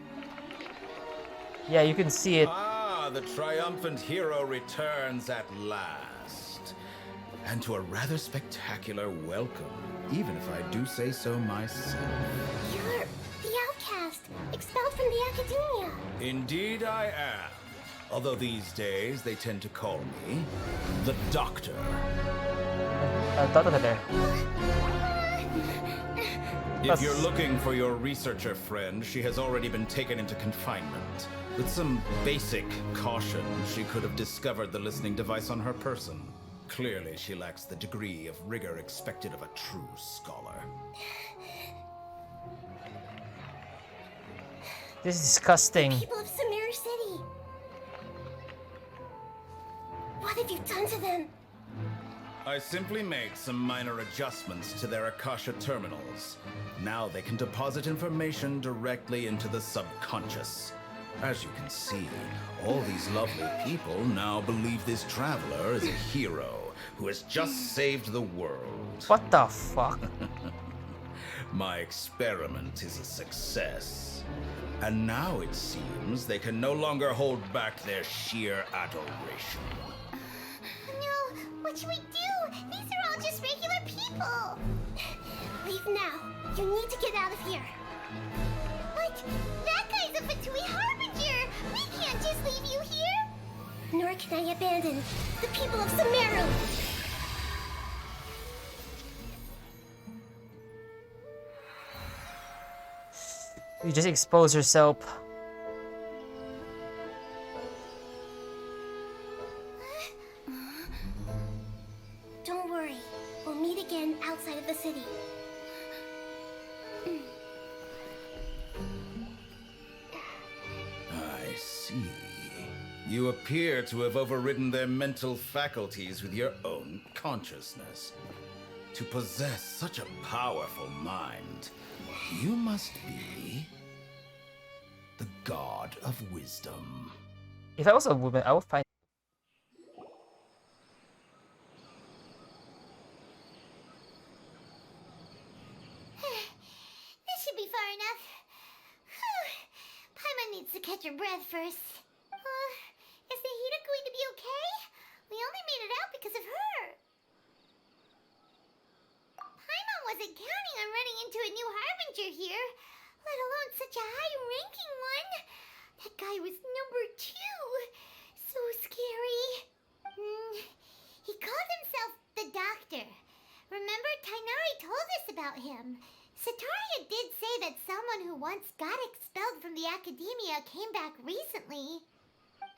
Yeah, you can see it. Ah, the triumphant hero returns at last. And to a rather spectacular welcome, even if I do say so myself. You're the outcast, expelled from the academia. Indeed I am. Although these days they tend to call me the Doctor. Doctor there. If you're looking for your researcher friend, she has already been taken into confinement. With some basic caution, she could have discovered the listening device on her person. Clearly, she lacks the degree of rigor expected of a true scholar. This is disgusting. People of Sumeru City. What have you done to them? I simply made some minor adjustments to their Akasha terminals. Now they can deposit information directly into the subconscious. As you can see, all these lovely people now believe this traveler is a hero who has just saved the world. What the fuck? My experiment is a success. And now it seems they can no longer hold back their sheer adoration. No, what should we do? These are all just regular people. Leave now. You need to get out of here. But that guy's a Fatui Harbinger. We can't just leave you here. Nor can I abandon the people of Sumeru. You just expose yourself. Don't worry. We'll meet again outside of the city. I see. You appear to have overridden their mental faculties with your own consciousness. To possess such a powerful mind, you must be the god of wisdom. If I was a woman, I would find. This should be far enough. Whew. Paimon needs to catch her breath first. Is Nahida going to be okay? We only made it out because of her. Paimon wasn't counting on running into a new Harbinger here, let alone such a high-ranking one. That guy was number 2. So scary. He called himself the Doctor. Remember, Tainari told us about him. Sataria did say that someone who once got expelled from the academia came back recently.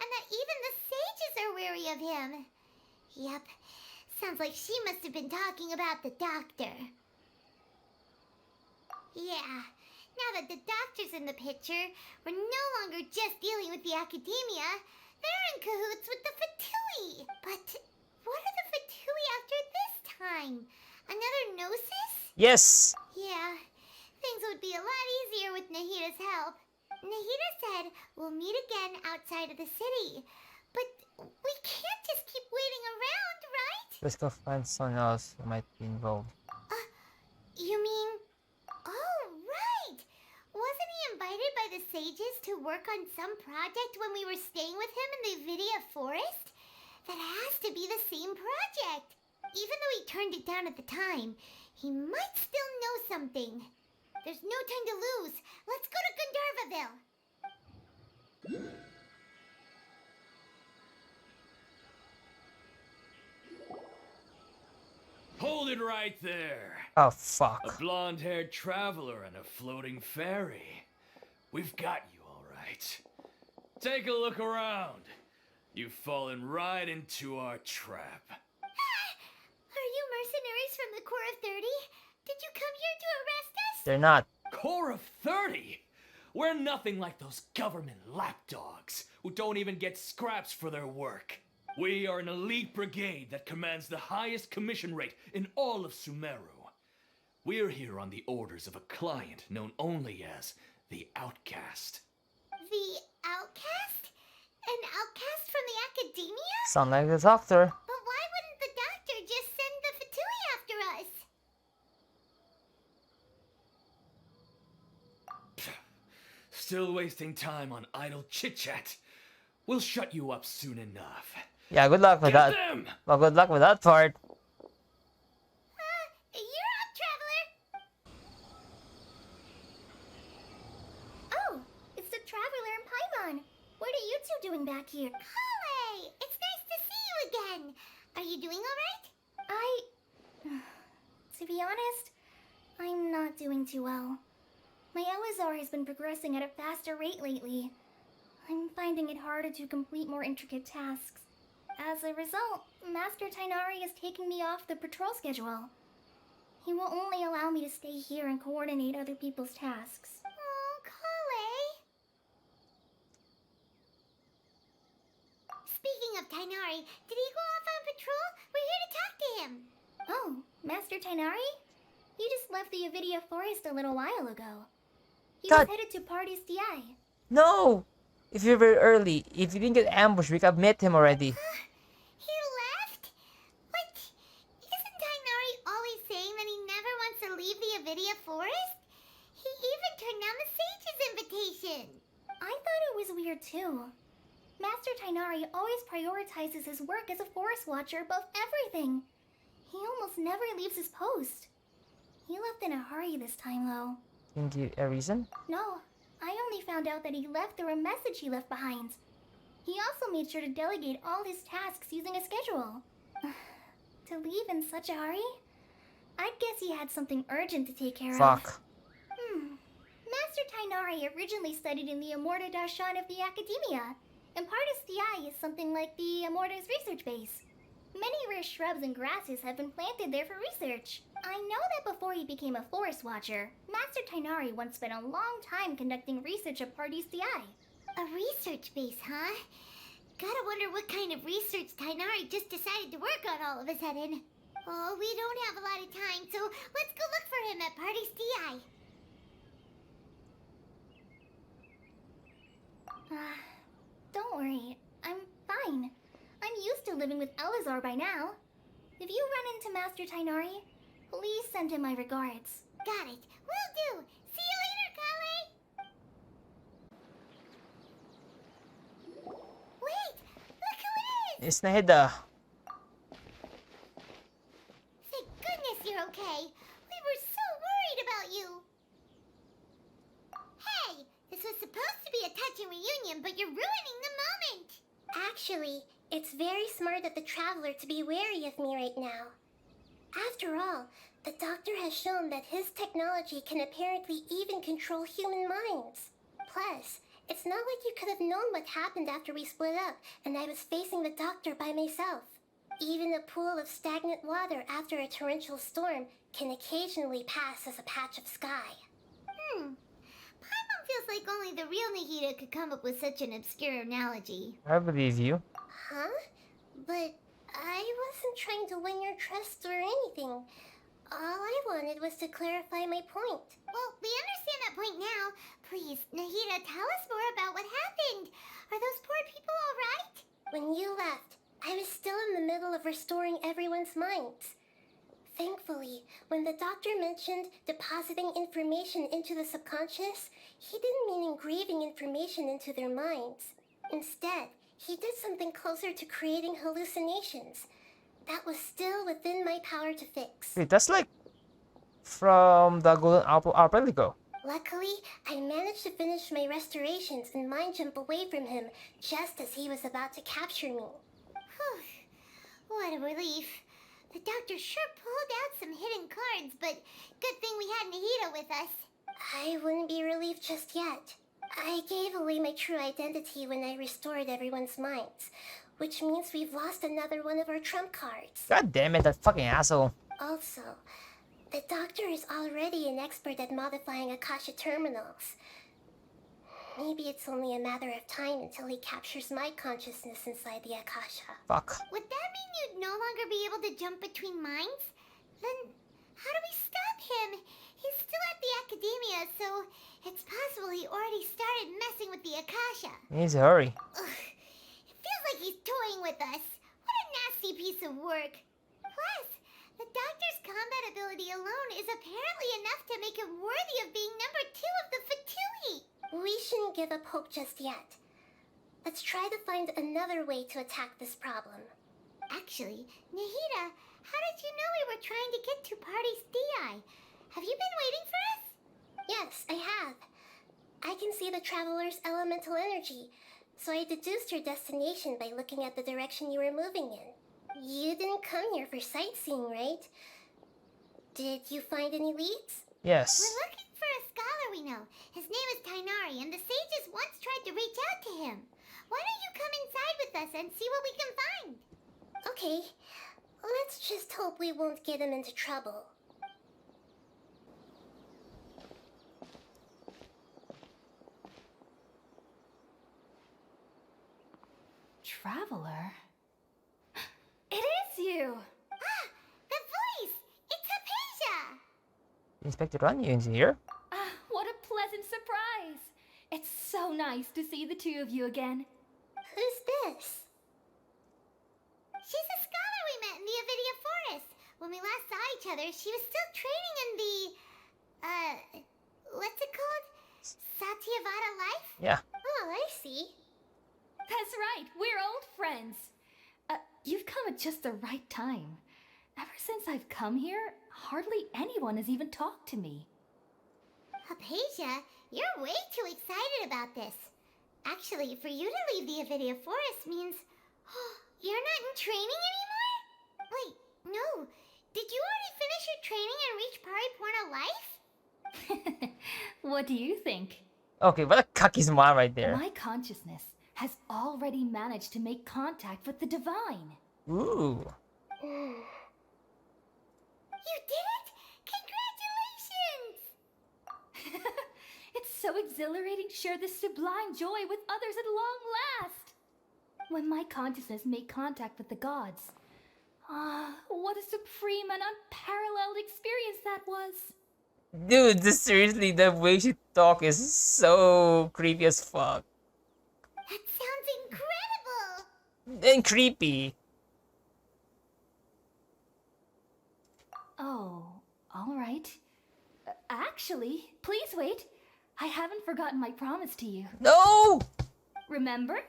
And that even the sages are wary of him. Yep, sounds like she must have been talking about the Doctor. Yeah, now that the Doctor's in the picture, we're no longer just dealing with the academia. They're in cahoots with the Fatui. But what are the Fatui after this time? Another Gnosis? Yes! Yeah, things would be a lot easier with Nahida's help. Nahida said we'll meet again outside of the city. But we can't just keep waiting around, right? Let's go find someone else who might be involved. You mean... Oh, right! Wasn't he invited by the sages to work on some project when we were staying with him in the Vidia forest? That has to be the same project. Even though he turned it down at the time, he might still know something. There's no time to lose. Let's go to Gandharvaville. Hold it right there. Oh, A fuck. blonde-haired traveler and a floating fairy. We've got you all right. Take a look around. You've fallen right into our trap. Are you mercenaries from the Corps of 30? Did you come here to arrest us? They're not. Core of 30? We're nothing like those government lapdogs who don't even get scraps for their work. We are an elite brigade that commands the highest commission rate in all of Sumeru. We're here on the orders of a client known only as the Outcast. The outcast? An outcast from the academia? Sound like the doctor. But why wouldn't the doctor just send the Fatui after us? Still wasting time on idle chit-chat. We'll shut you up soon enough. Yeah, good luck with Get that. them! Well, good luck with that part. You're up, traveler! Oh, it's the Traveler and Paimon. What are you two doing back here? Kale! It's nice to see you again! Are you doing alright? To be honest, I'm not doing too well. My LSR has been progressing at a faster rate lately. I'm finding it harder to complete more intricate tasks. As a result, Master Tainari is taking me off the patrol schedule. He will only allow me to stay here and coordinate other people's tasks. Oh, Kale! Speaking of Tainari, did he go off on patrol? We're here to talk to him. Oh, Master Tainari? He just left the Avidia Forest a little while ago. He was God. headed to Party's DI. No! If you were early, if you didn't get ambushed, we could have met him already. He left? What? Isn't Tainari always saying that he never wants to leave the Avidia Forest? He even turned down the Sage's invitation. I thought it was weird too. Master Tainari always prioritizes his work as a forest watcher above everything. He almost never leaves his post. He left in a hurry this time though. Can you give a reason? No, I only found out that he left through a message he left behind. He also made sure to delegate all his tasks using a schedule. To leave in such a hurry? I'd guess he had something urgent to take care of. Fuck. Master Tainari originally studied in the Amorta Darshan of the Academia, and Partis DI is something like the Amorta's research base. Many rare shrubs and grasses have been planted there for research. I know that before he became a forest watcher, Master Tainari once spent a long time conducting research at Partis DI. A research base, huh? Gotta wonder what kind of research Tainari just decided to work on all of a sudden. Oh, we don't have a lot of time, so let's go look for him at Party's DI. Don't worry, I'm fine. I'm used to living with Elazar by now. If you run into Master Tainari, please send him my regards. Got it. Will do. See you later, Kale. Wait! Look who it is! It's Nahida. Thank goodness you're okay. We were so worried about you. Hey! This was supposed to be a touching reunion, but you're ruining the moment! Actually, it's very smart of the Traveler to be wary of me right now. After all, the Doctor has shown that his technology can apparently even control human minds. Plus, it's not like you could have known what happened after we split up and I was facing the Doctor by myself. Even a pool of stagnant water after a torrential storm can occasionally pass as a patch of sky. Paimon feels like only the real Nahida could come up with such an obscure analogy. I believe you. Huh? But I wasn't trying to win your trust or anything. All I wanted was to clarify my point. Well, we understand that point now. Please, Nahida, tell us more about what happened. Are those poor people alright? When you left, I was still in the middle of restoring everyone's minds. Thankfully, when the Doctor mentioned depositing information into the subconscious, he didn't mean engraving information into their minds. Instead, he did something closer to creating hallucinations. That was still within my power to fix. Wait, that's like from the Golden Apple Archipelago. Luckily, I managed to finish my restorations and mind jump away from him just as he was about to capture me. Whew. What a relief. The Doctor sure pulled out some hidden cards, but good thing we had Nahida with us. I wouldn't be relieved just yet. I gave away my true identity when I restored everyone's minds, which means we've lost another one of our trump cards. God damn it, that fucking asshole. Also, the Doctor is already an expert at modifying Akasha terminals. Maybe it's only a matter of time until he captures my consciousness inside the Akasha. Fuck. Would that mean you'd no longer be able to jump between minds? Then how do we stop him? He's still at the academia, so it's possible he already started messing with the Akasha. He needs to hurry. Ugh, it feels like he's toying with us. What a nasty piece of work. Plus, the doctor's combat ability alone is apparently enough to make him worthy of being number 2 of the Fatui. We shouldn't give up hope just yet. Let's try to find another way to attack this problem. Actually, Nahida, how did you know we were trying to get to Party's DI? Have you been waiting for us? Yes, I have. I can see the traveler's elemental energy, so I deduced your destination by looking at the direction you were moving in. You didn't come here for sightseeing, right? Did you find any leads? Yes. We're looking for a scholar we know. His name is Tainari, and the sages once tried to reach out to him. Why don't you come inside with us and see what we can find? Okay, let's just hope we won't get him into trouble. Traveler? It is you! Ah, the voice! It's Hypatia! Inspector Run, you in here? What a pleasant surprise! It's so nice to see the two of you again. Who's this? She's a scholar we met in the Avidia Forest. When we last saw each other, she was still training in the... what's it called? Satyavada life? Yeah. Oh, I see. That's right, we're old friends. You've come at just the right time. Ever since I've come here, hardly anyone has even talked to me. Hypatia, you're way too excited about this. Actually, for you to leave the Avidia Forest means... you're not in training anymore? Wait, no. Did you already finish your training and reach Pariporna life? What do you think? Okay, what a cocky smile right there. My consciousness has already managed to make contact with the divine. Ooh. You did it! Congratulations! It's so exhilarating to share this sublime joy with others at long last. When my consciousness made contact with the gods. What a supreme and unparalleled experience that was. Dude, this seriously, the way she talk is so creepy as fuck. That sounds incredible! And creepy. Oh, all right. Actually, please wait. I haven't forgotten my promise to you. No! Remember?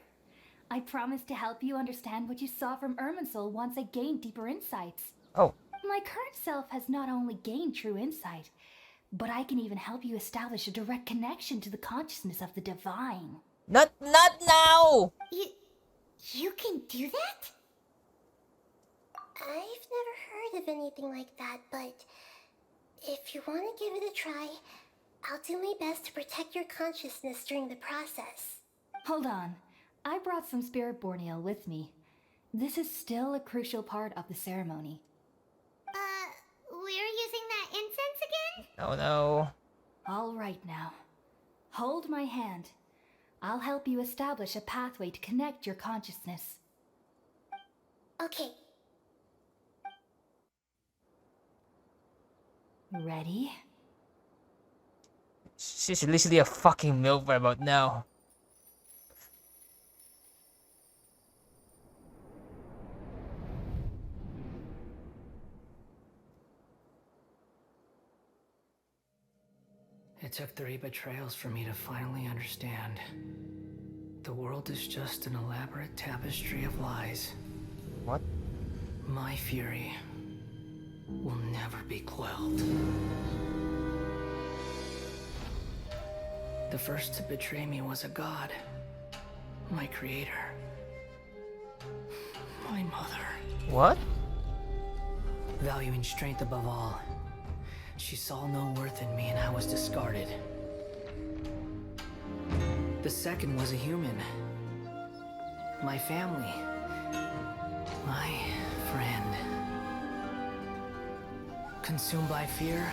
I promised to help you understand what you saw from Irminsul once I gained deeper insights. Oh. My current self has not only gained true insight, but I can even help you establish a direct connection to the consciousness of the divine. Not now! You can do that? I've never heard of anything like that, but if you want to give it a try, I'll do my best to protect your consciousness during the process. Hold on. I brought some spirit borneal with me. This is still a crucial part of the ceremony. We're using that incense again? Oh no. All right now. Hold my hand. I'll help you establish a pathway to connect your consciousness. Okay. Ready? She's literally a fucking milf right about now. It took 3 betrayals for me to finally understand. The world is just an elaborate tapestry of lies. What? My fury will never be quelled. The first to betray me was a god. My creator. My mother. What? Valuing strength above all, she saw no worth in me and I was discarded. The second was a human. My family. My friend. Consumed by fear,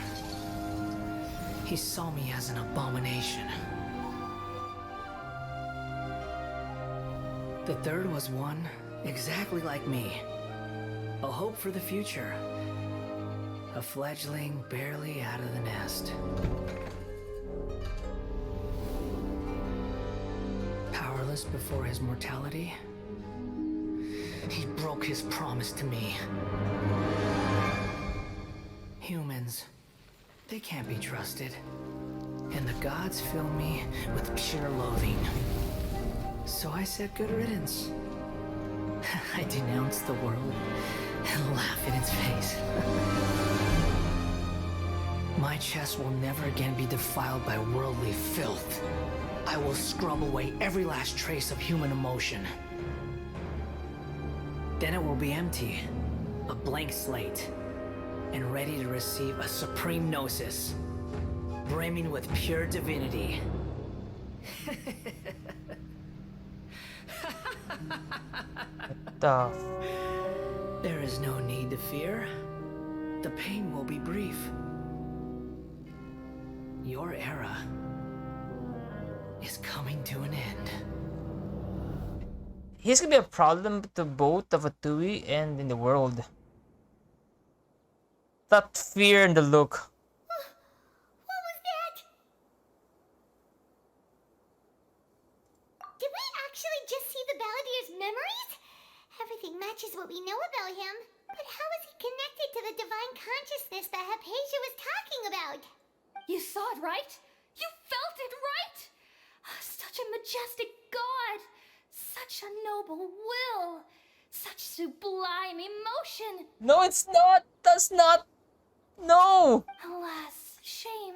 he saw me as an abomination. The third was one exactly like me. A hope for the future. A fledgling barely out of the nest. Powerless before his mortality, he broke his promise to me. Humans, they can't be trusted. And the gods fill me with pure loathing. So I said good riddance. I denounced the world and laugh in its face. My chest will never again be defiled by worldly filth. I will scrub away every last trace of human emotion. Then it will be empty, a blank slate, and ready to receive a supreme gnosis, brimming with pure divinity. The There is no need to fear. The pain will be brief. Your era is coming to an end. he's gonna be a problem to both of Atui and in the world. That fear in the look. What was that? Did we actually just see the Balladeer's memories? Everything matches what we know about him. But how is he connected to the divine consciousness that Hypatia was talking about? You saw it, right? You felt it, right? Such a majestic god! Such a noble will! Such sublime emotion! No, it's not. That's not. No. Alas, shame.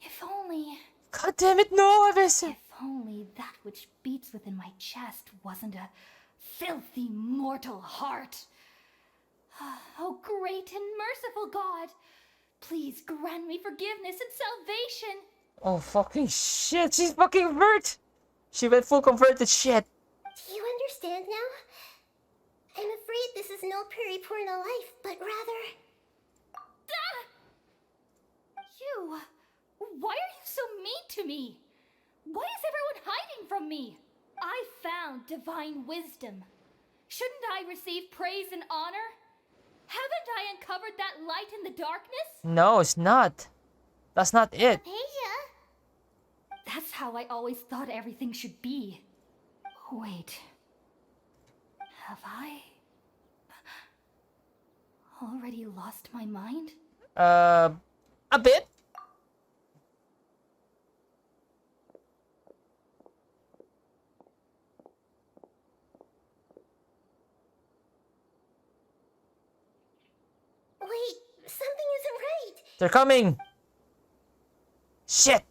If only... God damn it, no, Avessa. If only that which beats within my chest wasn't a filthy mortal heart. Oh, great and merciful God, please grant me forgiveness and salvation. Oh, fucking shit. She's fucking convert. She went full converted shit. Do you understand now? I'm afraid this is no periporno life, but rather... Ah! You, why are you so mean to me? Why is everyone hiding from me? I found divine wisdom. Shouldn't I receive praise and honor? Haven't I uncovered that light in the darkness? No, it's not. That's not it. Hypatia? That's how I always thought everything should be. Wait. Have I already lost my mind? A bit. Wait, something isn't right. They're coming. Shit.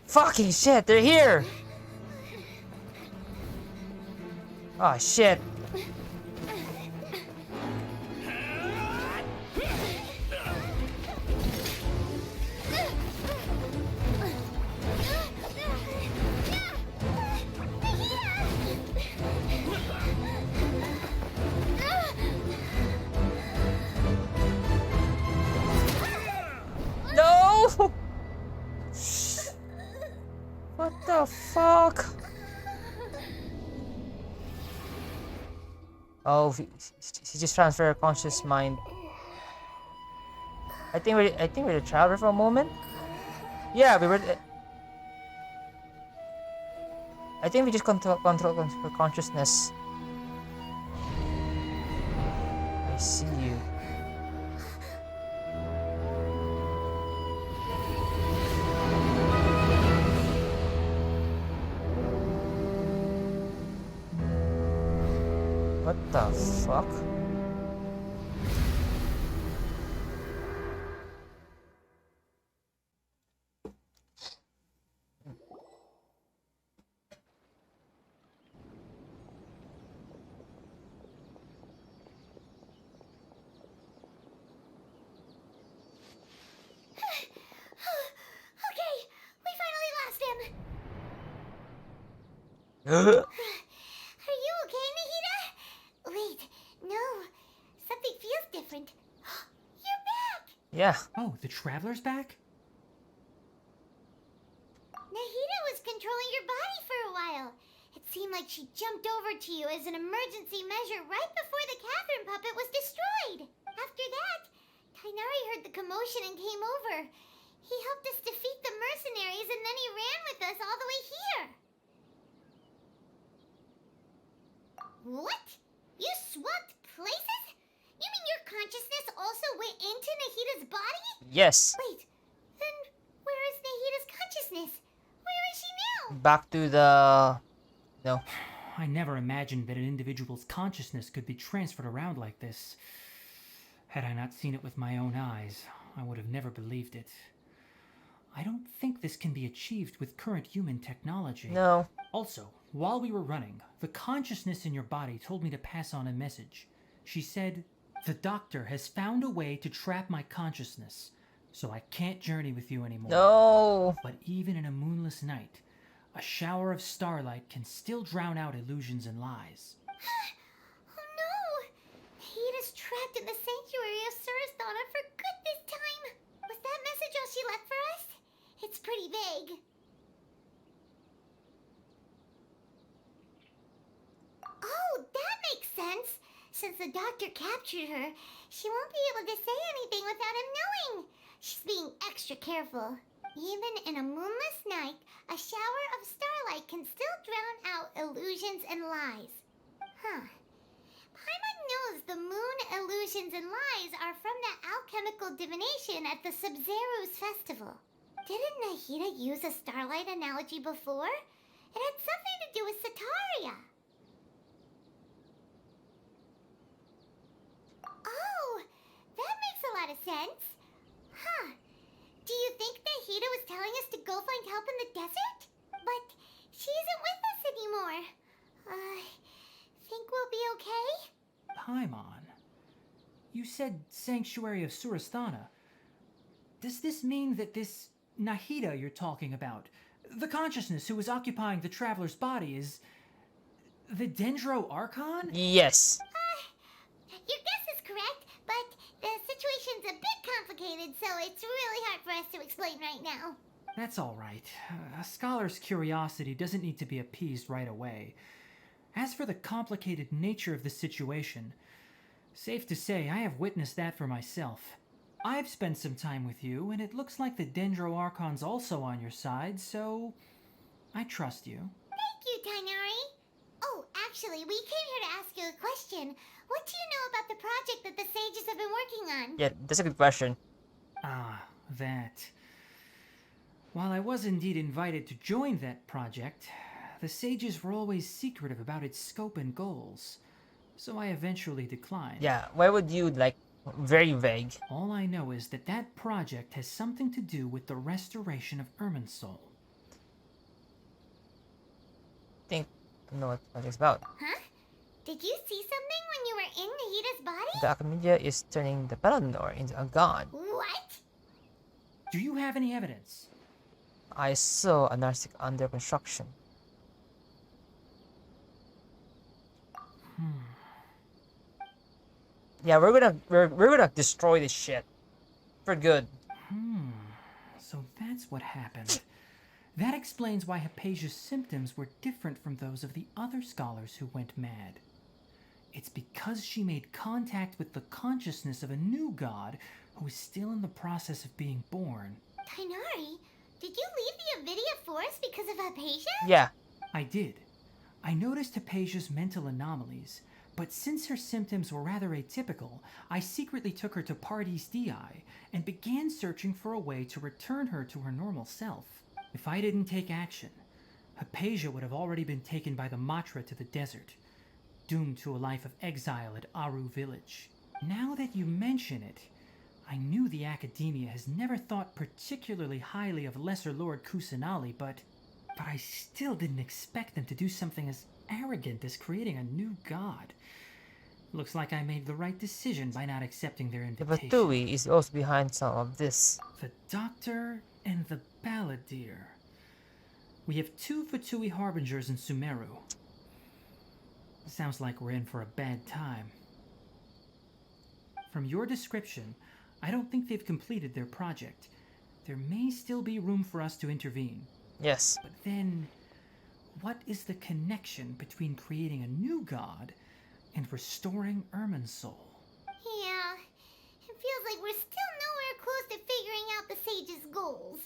Fucking shit, they're here. Oh shit. No! What the fuck? Oh, he just transferred her conscious mind. I think we're the traveler for a moment. Yeah, we were. I think we just control her consciousness. I see you. What the fuck? Okay, we finally lost him. Are you okay, Nahida? Wait, no. Something feels different. You're back! Yeah. Oh, the Traveler's back? Nahida was controlling your body for a while. It seemed like she She jumped over to you as an emergency measure right before the Catherine puppet was destroyed. After that, Tainari heard the commotion and came over. He helped us defeat the mercenaries and then he ran with us all the way here. What? You swapped places? You mean your consciousness also went into Nahida's body? Yes. Wait, then where is Nahida's consciousness? Where is she now? Back to the... No. I never imagined that an individual's consciousness could be transferred around like this. Had I not seen it with my own eyes, I would have never believed it. I don't think this can be achieved with current human technology. No. Also, while we were running, the consciousness in your body told me to pass on a message. She said, "The doctor has found a way to trap my consciousness, so I can't journey with you anymore." No. But even in a moonless night, a shower of starlight can still drown out illusions and lies. Oh no! Nahida's trapped in the sanctuary of Surasthana for good this time. Was that message all she left for us? It's pretty vague. Oh, that makes sense. Since the doctor captured her, she won't be able to say anything without him knowing. She's being extra careful. Even in a moonless night, a shower of starlight can still drown out illusions and lies. Huh. Paimon knows the moon illusions and lies are from the alchemical divination at the Sumeru's festival. Didn't Nahida use a starlight analogy before? It had something to do with Sataria. Oh, that makes a lot of sense. Huh. Do you think Nahida was telling us to go find help in the desert? But she isn't with us anymore. Think we'll be okay? Paimon, you said Sanctuary of Surasthana. Does this mean that this Nahida you're talking about, the consciousness who was occupying the traveler's body, is the Dendro Archon? Yes. Your guess is correct, but the situation's a bit complicated, so it's really hard for us to explain right now. That's all right. A scholar's curiosity doesn't need to be appeased right away. As for the complicated nature of the situation, safe to say I have witnessed that for myself. I've spent some time with you, and it looks like the Dendro Archon's also on your side, so I trust you. Thank you, Tainari. Oh, actually, we came here to ask you a question. What do you know about the project that the sages have been working on? Yeah, that's a good question. Ah, that. While I was indeed invited to join that project, the sages were always secretive about its scope and goals, so I eventually declined. Yeah, why would you, like, very vague? All I know is that that project has something to do with the restoration of Irminsul. Think I know what the project's about. Huh? Did you see something when you were in Nahida's body? The Archmedia is turning the Palador into a god. What? Do you have any evidence? I saw a Narsec under construction. Yeah, we're gonna destroy this shit. For good. So that's what happened. That explains why Hypatia's symptoms were different from those of the other scholars who went mad. It's because she made contact with the consciousness of a new god who is still in the process of being born. Tainari, did you leave the Avidia Forest because of Hypatia? Yeah. I did. I noticed Hypatia's mental anomalies, but since her symptoms were rather atypical, I secretly took her to Pardis Dii and began searching for a way to return her to her normal self. If I didn't take action, Hypatia would have already been taken by the Matra to the desert, doomed to a life of exile at Aru village. Now that you mention it, I knew the Academia has never thought particularly highly of Lesser Lord Kusanali, but I still didn't expect them to do something as arrogant as creating a new god. Looks like I made the right decision by not accepting their The invitation. Batui is also behind some of this. The Doctor and the Balladeer. We have 2 Fatui Harbingers in Sumeru. Sounds like we're in for a bad time. From your description, I don't think they've completed their project. There may still be room for us to intervene. Yes. But then, what is the connection between creating a new god and restoring Irminsul? Yeah, it feels like we're still nowhere close to figuring out the sage's goals.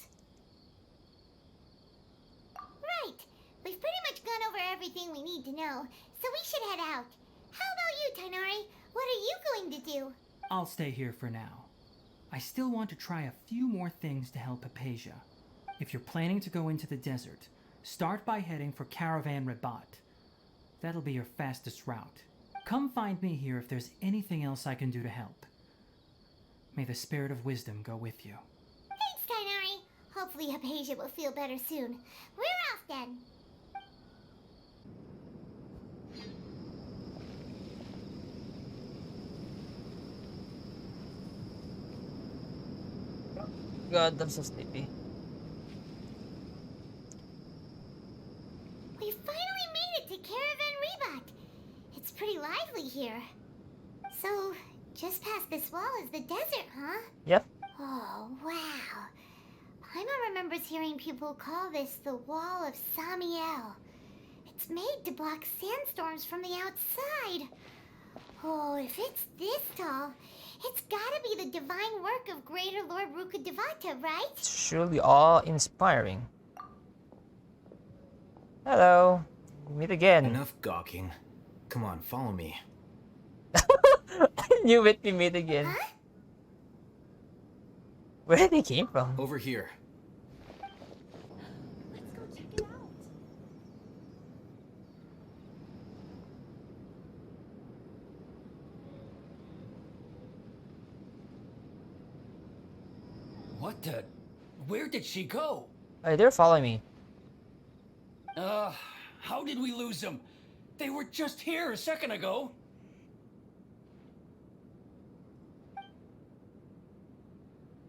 Right, we've pretty much gone over everything we need to know, so we should head out. How about you, Tainari? What are you going to do? I'll stay here for now. I still want to try a few more things to help Hypatia. If you're planning to go into the desert, start by heading for Caravan Rabat. That'll be your fastest route. Come find me here if there's anything else I can do to help. May the spirit of wisdom go with you. Thanks, Tainari. Hopefully Hypatia will feel better soon. We're off then. God, I'm so sleepy. We finally made it to Caravan Rabat. It's pretty lively here. So, just past this wall is the desert, huh? Yep. Oh, wow. Paimon remembers hearing people call this the Wall of Samiel. It's made to block sandstorms from the outside. Oh, if it's this tall, it's gotta be the divine work of Greater Lord Rukkhadevata, right? It's surely awe-inspiring. Hello. Meet again. Enough gawking. Come on, follow me. I knew it, we meet again. Huh? Where did they came from? Over here. Let's go check it out. What the? Where did she go? Hey, they're following me. How did we lose them? They were just here a second ago.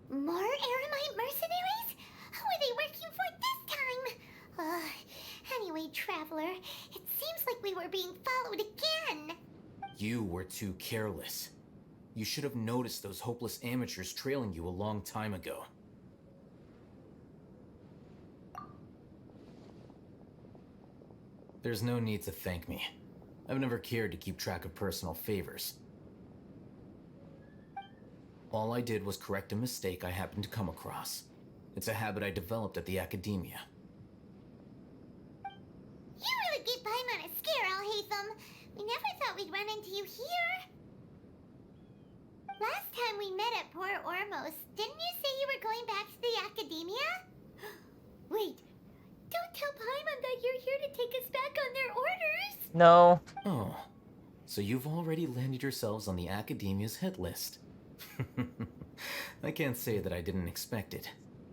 More Eremite mercenaries? Who are they working for this time? Anyway, Traveler, it seems like we were being followed again. You were too careless. You should have noticed those hopeless amateurs trailing you a long time ago. There's no need to thank me. I've never cared to keep track of personal favors. All I did was correct a mistake I happened to come across. It's a habit I developed at the academia. You really gave Paimon a scare, Alhaitham. We never thought we'd run into you here. Last time we met at Port Ormos, didn't you say you were going back to the academia? Wait, don't tell Paimon that you're here to take us back on their orders. No. Oh, so you've already landed yourselves on the academia's hit list. I can't say that I didn't expect it.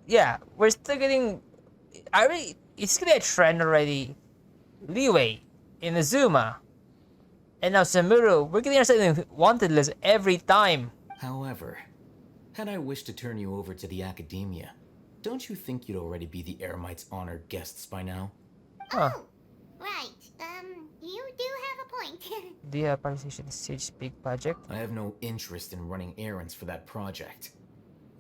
Yeah, we're still getting... it's getting a trend already. Leeway, Inazuma, and now Sumeru, we're getting ourselves in the wanted list every time. However, had I wished to turn you over to the academia, don't you think you'd already be the Eremites' honored guests by now? Huh. Oh, right. You do have a point. Do you have participation in Sage's big project? I have no interest in running errands for that project.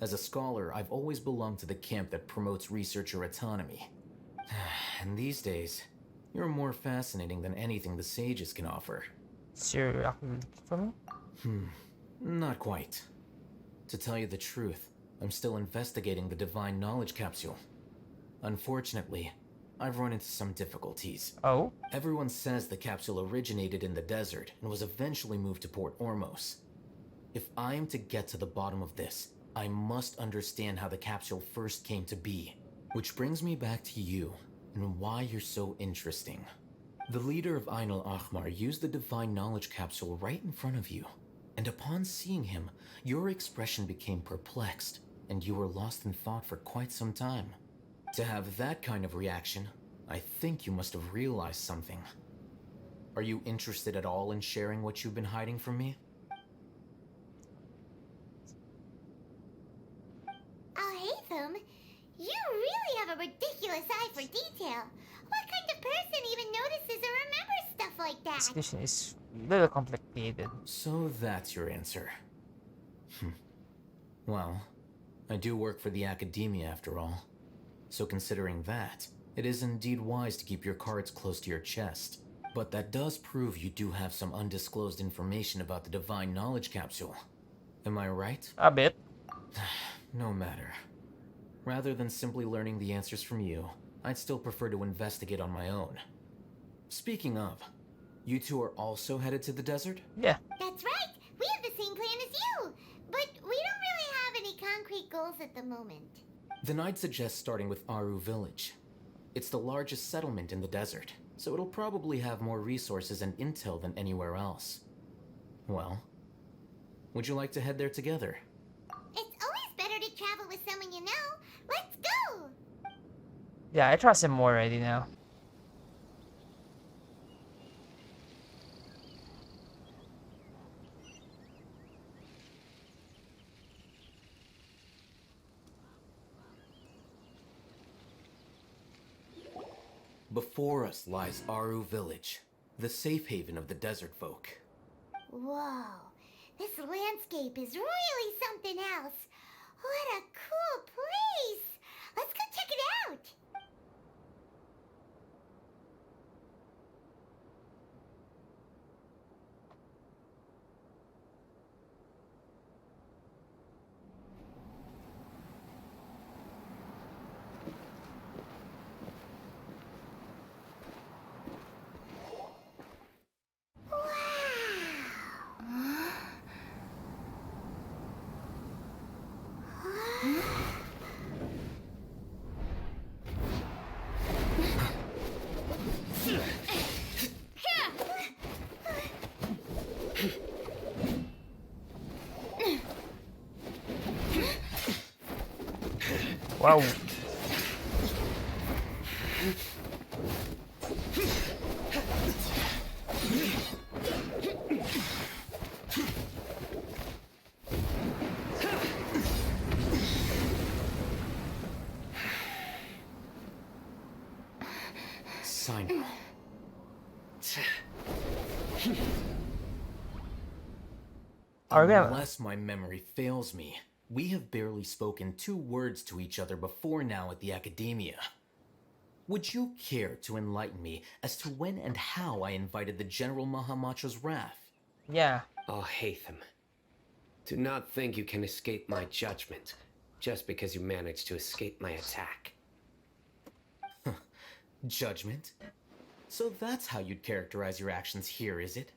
As a scholar, I've always belonged to the camp that promotes researcher autonomy. And these days, you're more fascinating than anything the sages can offer. So you're actually looking for me? Not quite. To tell you the truth, I'm still investigating the Divine Knowledge Capsule. Unfortunately, I've run into some difficulties. Oh? Everyone says the capsule originated in the desert and was eventually moved to Port Ormos. If I am to get to the bottom of this, I must understand how the capsule first came to be. Which brings me back to you, and why you're so interesting. The leader of Ainul Ahmar used the Divine Knowledge Capsule right in front of you, and upon seeing him, your expression became perplexed, and you were lost in thought for quite some time. To have that kind of reaction, I think you must have realized something. Are you interested at all in sharing what you've been hiding from me? Alhaitham, you really have a ridiculous eye for detail. What kind of person even notices or remembers stuff like that? This question is a little complicated. So that's your answer. Well, I do work for the academia after all. So considering that, It is indeed wise to keep your cards close to your chest. But that does prove you do have some undisclosed information about the Divine Knowledge Capsule. Am I right? A bit. No matter. Rather than simply learning the answers from you, I'd still prefer to investigate on my own. Speaking of, you two are also headed to the desert? Yeah. That's right. We have the same plan as you. But we don't really have any concrete goals at the moment. Then I'd suggest starting with Aru Village. It's the largest settlement in the desert, so it'll probably have more resources and intel than anywhere else. Well, would you like to head there together? It's always better to travel with someone you know. Let's go! Yeah, I trust him more already now. Before us lies Aru Village, the safe haven of the desert folk. Whoa, this landscape is really something else. What a cool place! Let's go check it out! Wow. Sign. Unless my memory fails me, we have barely spoken 2 words to each other before now at the Academia. Would you care to enlighten me as to when and how I invited the General Mahamatra's wrath? Yeah. Oh, Hatham. Do not think you can escape my judgment just because you managed to escape my attack. Judgment? So that's how you'd characterize your actions here, is it?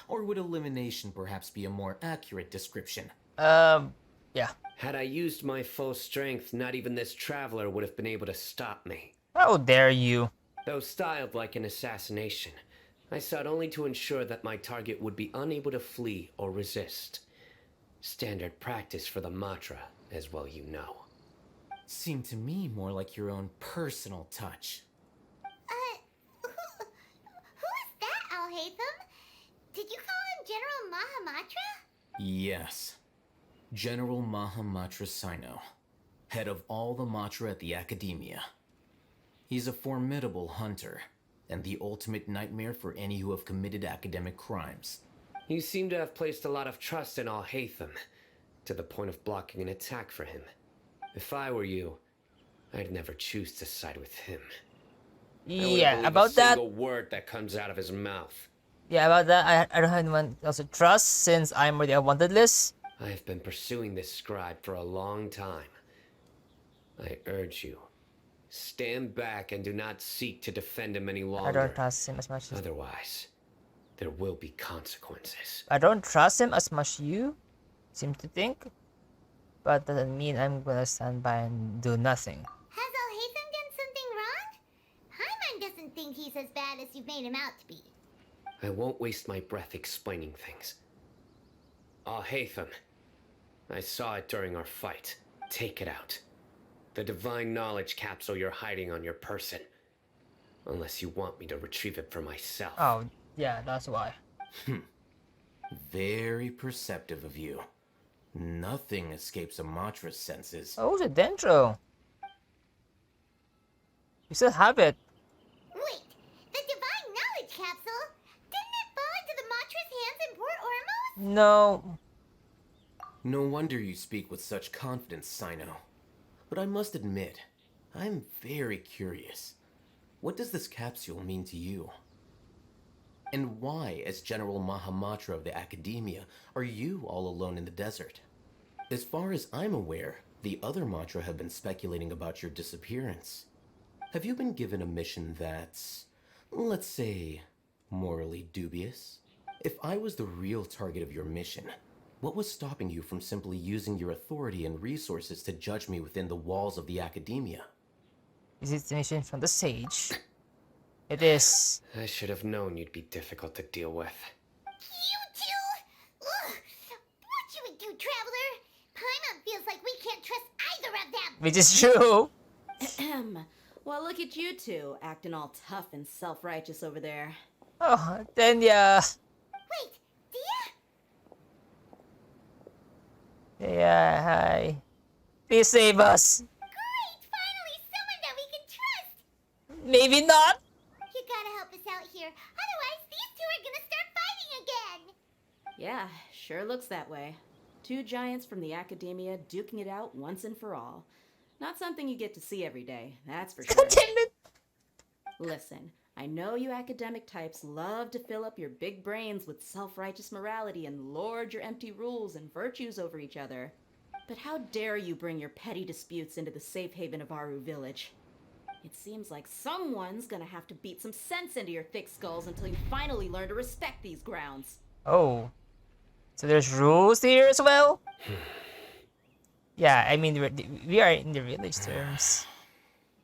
Or would elimination perhaps be a more accurate description? Yeah. Had I used my full strength, not even this traveler would have been able to stop me. How dare you? Though styled like an assassination, I sought only to ensure that my target would be unable to flee or resist. Standard practice for the Matra, as well you know. Seemed to me more like your own personal touch. Who is that, Al-Hatham? Did you call him General Mahamatra? Yes. General Mahamatra Sino, head of all the Matra at the Academia. He's a formidable hunter, and the ultimate nightmare for any who have committed academic crimes. You seem to have placed a lot of trust in Al-Hatham, to the point of blocking an attack for him. If I were you, I'd never choose to side with him. Yeah, about that. Single word that comes out of his mouth. Yeah, about that, I don't have anyone else to trust since I'm already on wanted list. I have been pursuing this scribe for a long time. I urge you, stand back and do not seek to defend him any longer. I don't trust him as much as... Otherwise, there will be consequences. I don't trust him as much as you seem to think. But doesn't mean I'm gonna stand by and do nothing. Has Al-Hatham done something wrong? Hyman doesn't think he's as bad as you've made him out to be. I won't waste my breath explaining things. Al-Hatham, I saw it during our fight. Take it out. The divine knowledge capsule you're hiding on your person. Unless you want me to retrieve it for myself. Oh, yeah, that's why. Very perceptive of you. Nothing escapes a Matra's senses. Oh, the Dendro. You still have it. Wait, the divine knowledge capsule? Didn't it fall into the Matra's hands in Port Ormos? No. No wonder you speak with such confidence, Sino. But I must admit, I'm very curious. what does this capsule mean to you? And why, as General Mahamatra of the Academia, are you all alone in the desert? As far as I'm aware, the other Matra have been speculating about your disappearance. Have you been given a mission that's, let's say, morally dubious? If I was the real target of your mission, what was stopping you from simply using your authority and resources to judge me within the walls of the Academia? Is it a mission from the Sage? It is. I should have known you'd be difficult to deal with. You two? Ugh! What should we do, Traveler? Paimon feels like we can't trust either of them. Which is true. Well, look at you two, acting all tough and self-righteous over there. Oh, then yeah. Wait, Dia? Yeah, hi. Please save us. Great! Finally, someone that we can trust! Maybe not. You gotta help us out here. Otherwise, these two are gonna start fighting again! Yeah, sure looks that way. Two giants from the Academia duking it out once and for all. Not something you get to see every day, that's for sure. Listen, I know you academic types love to fill up your big brains with self-righteous morality and lord your empty rules and virtues over each other. But how dare you bring your petty disputes into the safe haven of Aru Village? It seems like someone's gonna have to beat some sense into your thick skulls until you finally learn to respect these grounds. Oh. So there's rules here as well? Yeah, I mean, we are in the village terms.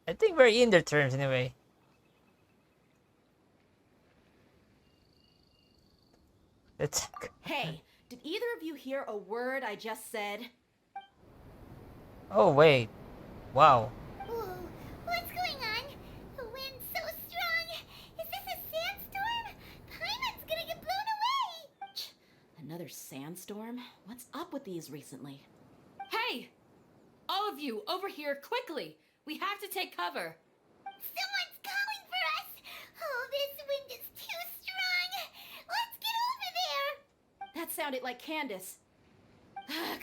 I think we're in their terms anyway. Attack. Hey, did either of you hear a word I just said? Oh, wait. Wow. Whoa, what's going on? The wind's so strong. Is this a sandstorm? Paimon's gonna get blown away! Another sandstorm? What's up with these recently? Hey! All of you, over here, quickly! We have to take cover! Someone's calling for us! Oh, this wind is too strong! Let's get over there! That sounded like Candace.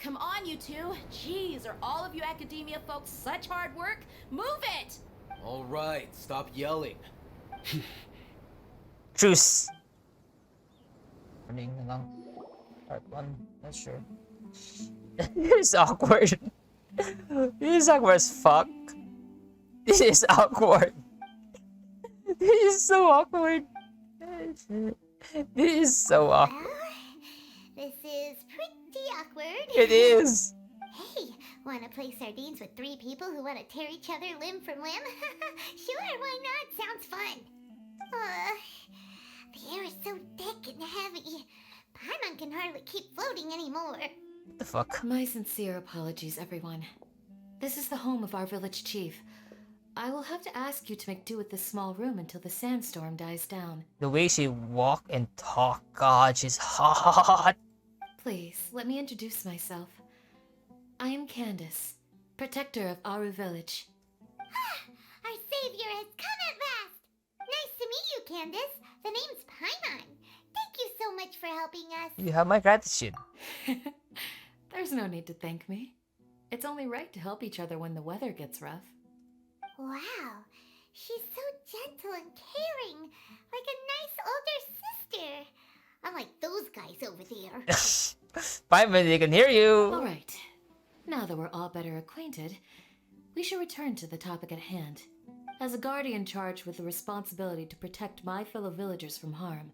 Come on, you two. Jeez, are all of you Academia folks such hard work? Move it! All right, stop yelling. Truce. Running along. Part 1. Not sure. This is awkward. This is awkward as fuck. This is awkward. This is so awkward. This is so awkward. This is pretty awkward. It is. Hey, wanna play sardines with 3 people who wanna tear each other limb from limb? Sure, why not? Sounds fun. The air is so thick and heavy. Paimon can hardly keep floating anymore. What the fuck? My sincere apologies, everyone. This is the home of our village chief. I will have to ask you to make do with this small room until the sandstorm dies down. The way she walk and talk, God, she's hot. Please, let me introduce myself. I am Candace, protector of Aru Village. Our savior has come at last! Nice to meet you, Candace. The name's Paimon. Thank you so much for helping us. You have my gratitude. There's no need to thank me. It's only right to help each other when the weather gets rough. Wow, she's so gentle and caring, like a nice older sister. Unlike those guys over there. Paimon, they can hear you. All right. Now that we're all better acquainted, we should return to the topic at hand. As a guardian charged with the responsibility to protect my fellow villagers from harm,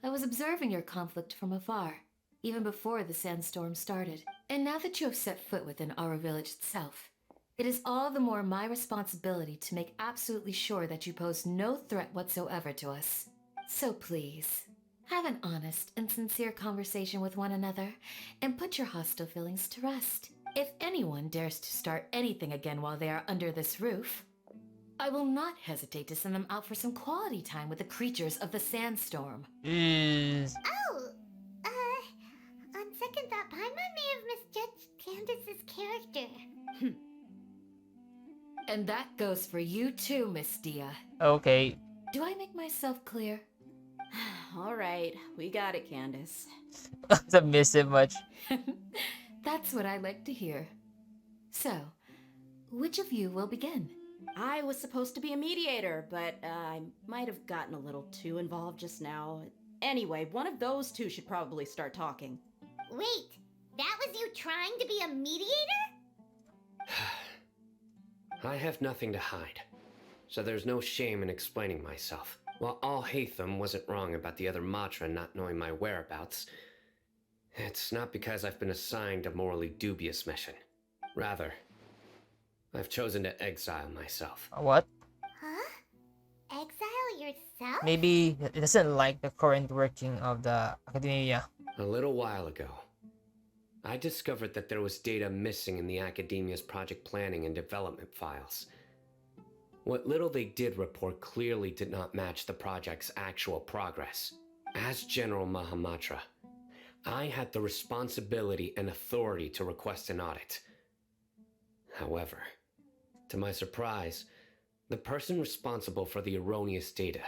I was observing your conflict from afar, even before the sandstorm started. And now that you have set foot within our village itself, it is all the more my responsibility to make absolutely sure that you pose no threat whatsoever to us. So please, have an honest and sincere conversation with one another, and put your hostile feelings to rest. If anyone dares to start anything again while they are under this roof, I will not hesitate to send them out for some quality time with the creatures of the sandstorm. Oh, on second thought, Paimon may have misjudged Candace's character. And that goes for you too, Miss Dia. Okay. Do I make myself clear? All right, we got it, Candace. Submissive much. That's what I like to hear. So, which of you will begin? I was supposed to be a mediator, but I might have gotten a little too involved just now. Anyway, one of those two should probably start talking. Wait, that was you trying to be a mediator? I have nothing to hide, so there's no shame in explaining myself. While Al-Haytham wasn't wrong about the other Matra not knowing my whereabouts, it's not because I've been assigned a morally dubious mission. Rather, I've chosen to exile myself. What? Huh? Exile yourself? Maybe it doesn't like the current working of the academia. A little while ago, I discovered that there was data missing in the Academia's project planning and development files. What little they did report clearly did not match the project's actual progress. As General Mahamatra, I had the responsibility and authority to request an audit. However, to my surprise, the person responsible for the erroneous data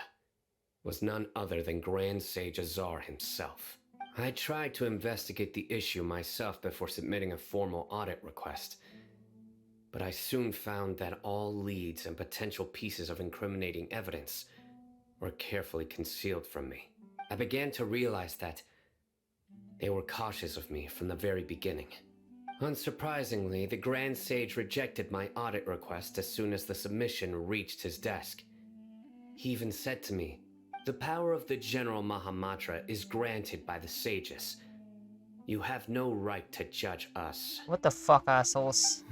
was none other than Grand Sage Azar himself. I tried to investigate the issue myself before submitting a formal audit request, but I soon found that all leads and potential pieces of incriminating evidence were carefully concealed from me. I began to realize that they were cautious of me from the very beginning. Unsurprisingly, the Grand Sage rejected my audit request as soon as the submission reached his desk. He even said to me, "The power of the General Mahamatra is granted by the sages. You have no right to judge us." What the fuck, assholes?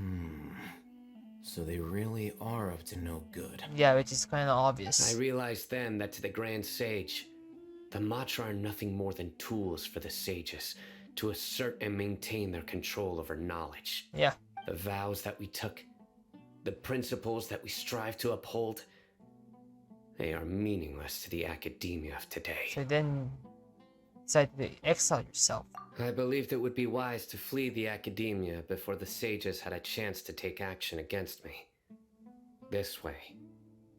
So they really are up to no good. Yeah, which is kind of obvious. I realized then that to the Grand Sage, the Matra are nothing more than tools for the sages to assert and maintain their control over knowledge. Yeah. The vows that we took, the principles that we strive to uphold, they are meaningless to the academia of today. So then, decide to exile yourself. I believed it would be wise to flee the academia before the sages had a chance to take action against me. This way,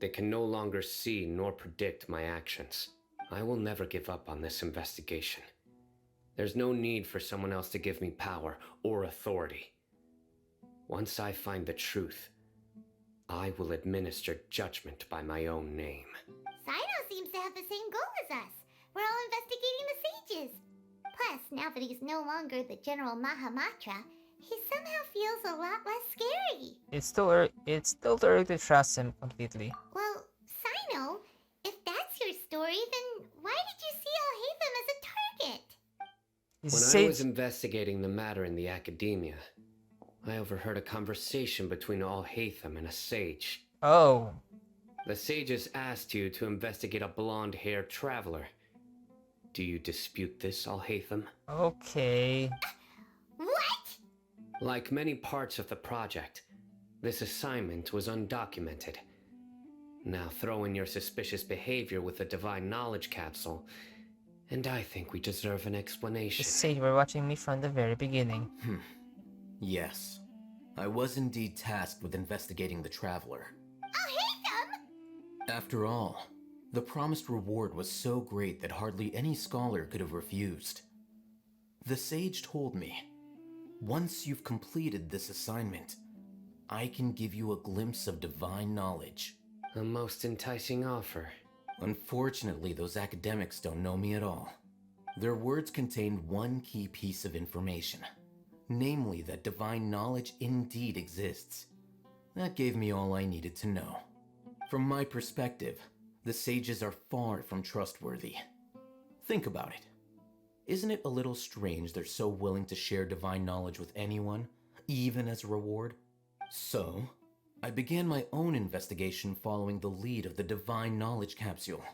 they can no longer see nor predict my actions. I will never give up on this investigation. There's no need for someone else to give me power or authority. Once I find the truth, I will administer judgment by my own name. Sino seems to have the same goal as us. We're all investigating the sages. Plus, now that he's no longer the General Mahamatra, he somehow feels a lot less scary. It's still too early to trust him completely. Well, Sino, if that's your story, then why did you see Al-Haytham as a target? When I was investigating the matter in the academia, I overheard a conversation between Al-Haytham and a sage. Oh. The sages asked you to investigate a blonde-haired traveler. Do you dispute this, Al-Haytham? Okay. What? Like many parts of the project, this assignment was undocumented. Now throw in your suspicious behavior with the Divine Knowledge Capsule, and I think we deserve an explanation. The sage were watching me from the very beginning. Yes. I was indeed tasked with investigating the traveler. Al-Haytham! After all, the promised reward was so great that hardly any scholar could have refused. The sage told me, once you've completed this assignment, I can give you a glimpse of divine knowledge. A most enticing offer. Unfortunately, those academics don't know me at all. Their words contained one key piece of information. Namely, that divine knowledge indeed exists. That gave me all I needed to know. From my perspective, the sages are far from trustworthy. Think about it. Isn't it a little strange they're so willing to share divine knowledge with anyone, even as a reward? So, I began my own investigation following the lead of the Divine Knowledge Capsule.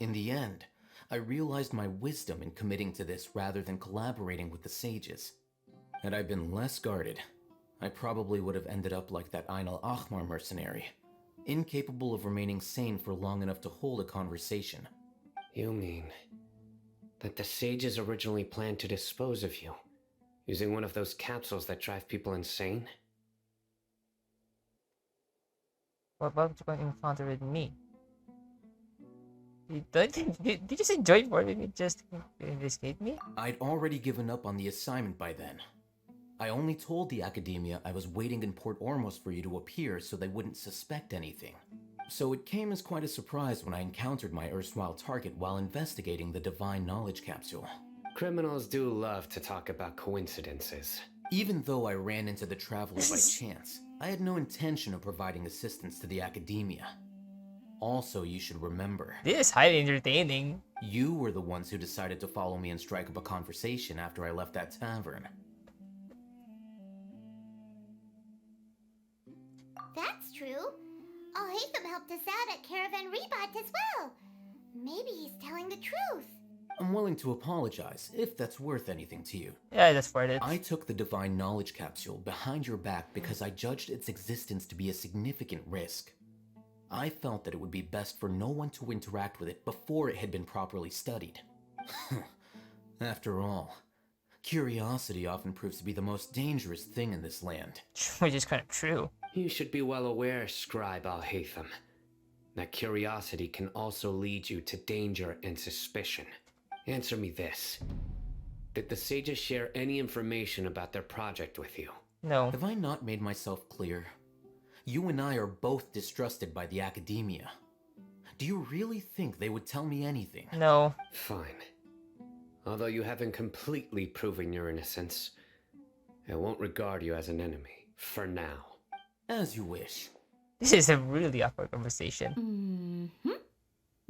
In the end, I realized my wisdom in committing to this rather than collaborating with the sages. Had I been less guarded, I probably would have ended up like that Ain al-Ahmar mercenary, incapable of remaining sane for long enough to hold a conversation. You mean that the sages originally planned to dispose of you, using one of those capsules that drive people insane? What about you can encounter with me? Did you just enjoy more than just investigate me? I'd already given up on the assignment by then. I only told the Academia I was waiting in Port Ormos for you to appear so they wouldn't suspect anything. So it came as quite a surprise when I encountered my erstwhile target while investigating the Divine Knowledge Capsule. Criminals do love to talk about coincidences. Even though I ran into the Traveler by chance, I had no intention of providing assistance to the Academia. Also, you should remember, This is highly entertaining. you were the ones who decided to follow me and strike up a conversation after I left that tavern. That's true. Alhaitham helped us out at Caravan Rebot as well. Maybe he's telling the truth. I'm willing to apologize, if that's worth anything to you. Yeah, that's worth it. I took the Divine Knowledge Capsule behind your back because I judged its existence to be a significant risk. I felt that it would be best for no one to interact with it before it had been properly studied. After all, curiosity often proves to be the most dangerous thing in this land. Which is kind of true. You should be well aware, Scribe Alhaitham, that curiosity can also lead you to danger and suspicion. Answer me this. Did the sages share any information about their project with you? No. Have I not made myself clear? You and I are both distrusted by the Academia. Do you really think they would tell me anything? No. Fine. Although you haven't completely proven your innocence, I won't regard you as an enemy, for now. As you wish. This is a really awkward conversation.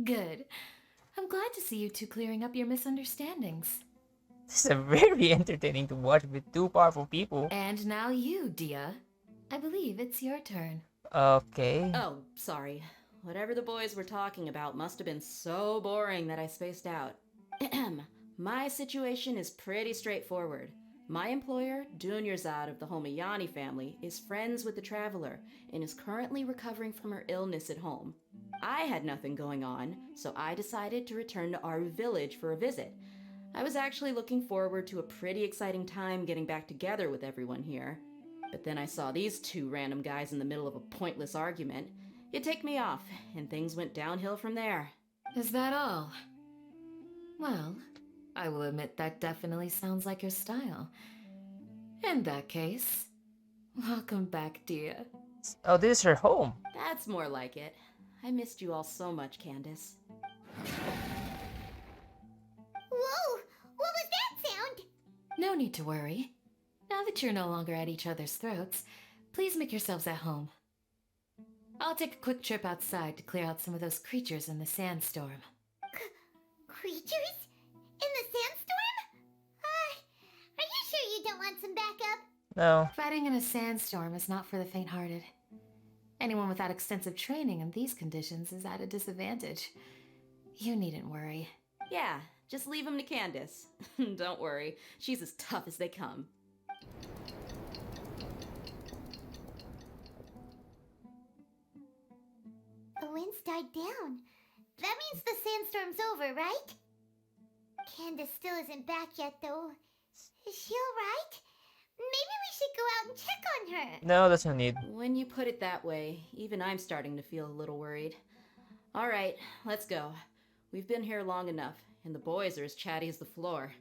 Good. I'm glad to see you two clearing up your misunderstandings. This is a very entertaining to watch with two powerful people. And now you, Dia. I believe it's your turn. Okay. Oh, sorry. Whatever the boys were talking about must have been so boring that I spaced out. My situation is pretty straightforward. My employer, Dunyarzad of the Homayani family, is friends with the Traveler and is currently recovering from her illness at home. I had nothing going on, so I decided to return to Aru village for a visit. I was actually looking forward to a pretty exciting time getting back together with everyone here. But then I saw these two random guys in the middle of a pointless argument. It ticked me off, and things went downhill from there. Is that all? Well, I will admit that definitely sounds like your style. In that case, welcome back, Dia. Oh, this is her home. That's more like it. I missed you all so much, Candace. Whoa! What was that sound? No need to worry. Now that you're no longer at each other's throats, please make yourselves at home. I'll take a quick trip outside to clear out some of those creatures in the sandstorm. Creatures? In the sandstorm? Are you sure you don't want some backup? No. Fighting in a sandstorm is not for the faint-hearted. Anyone without extensive training in these conditions is at a disadvantage. You needn't worry. Yeah, just leave him to Candace. Don't worry, she's as tough as they come. The wind's died down. That means the sandstorm's over, right? Candace still isn't back yet, though. Is she alright? Maybe we should go out and check on her. No, that's no need. When you put it that way, even I'm starting to feel a little worried. All right, let's go. We've been here long enough, and the boys are as chatty as the floor.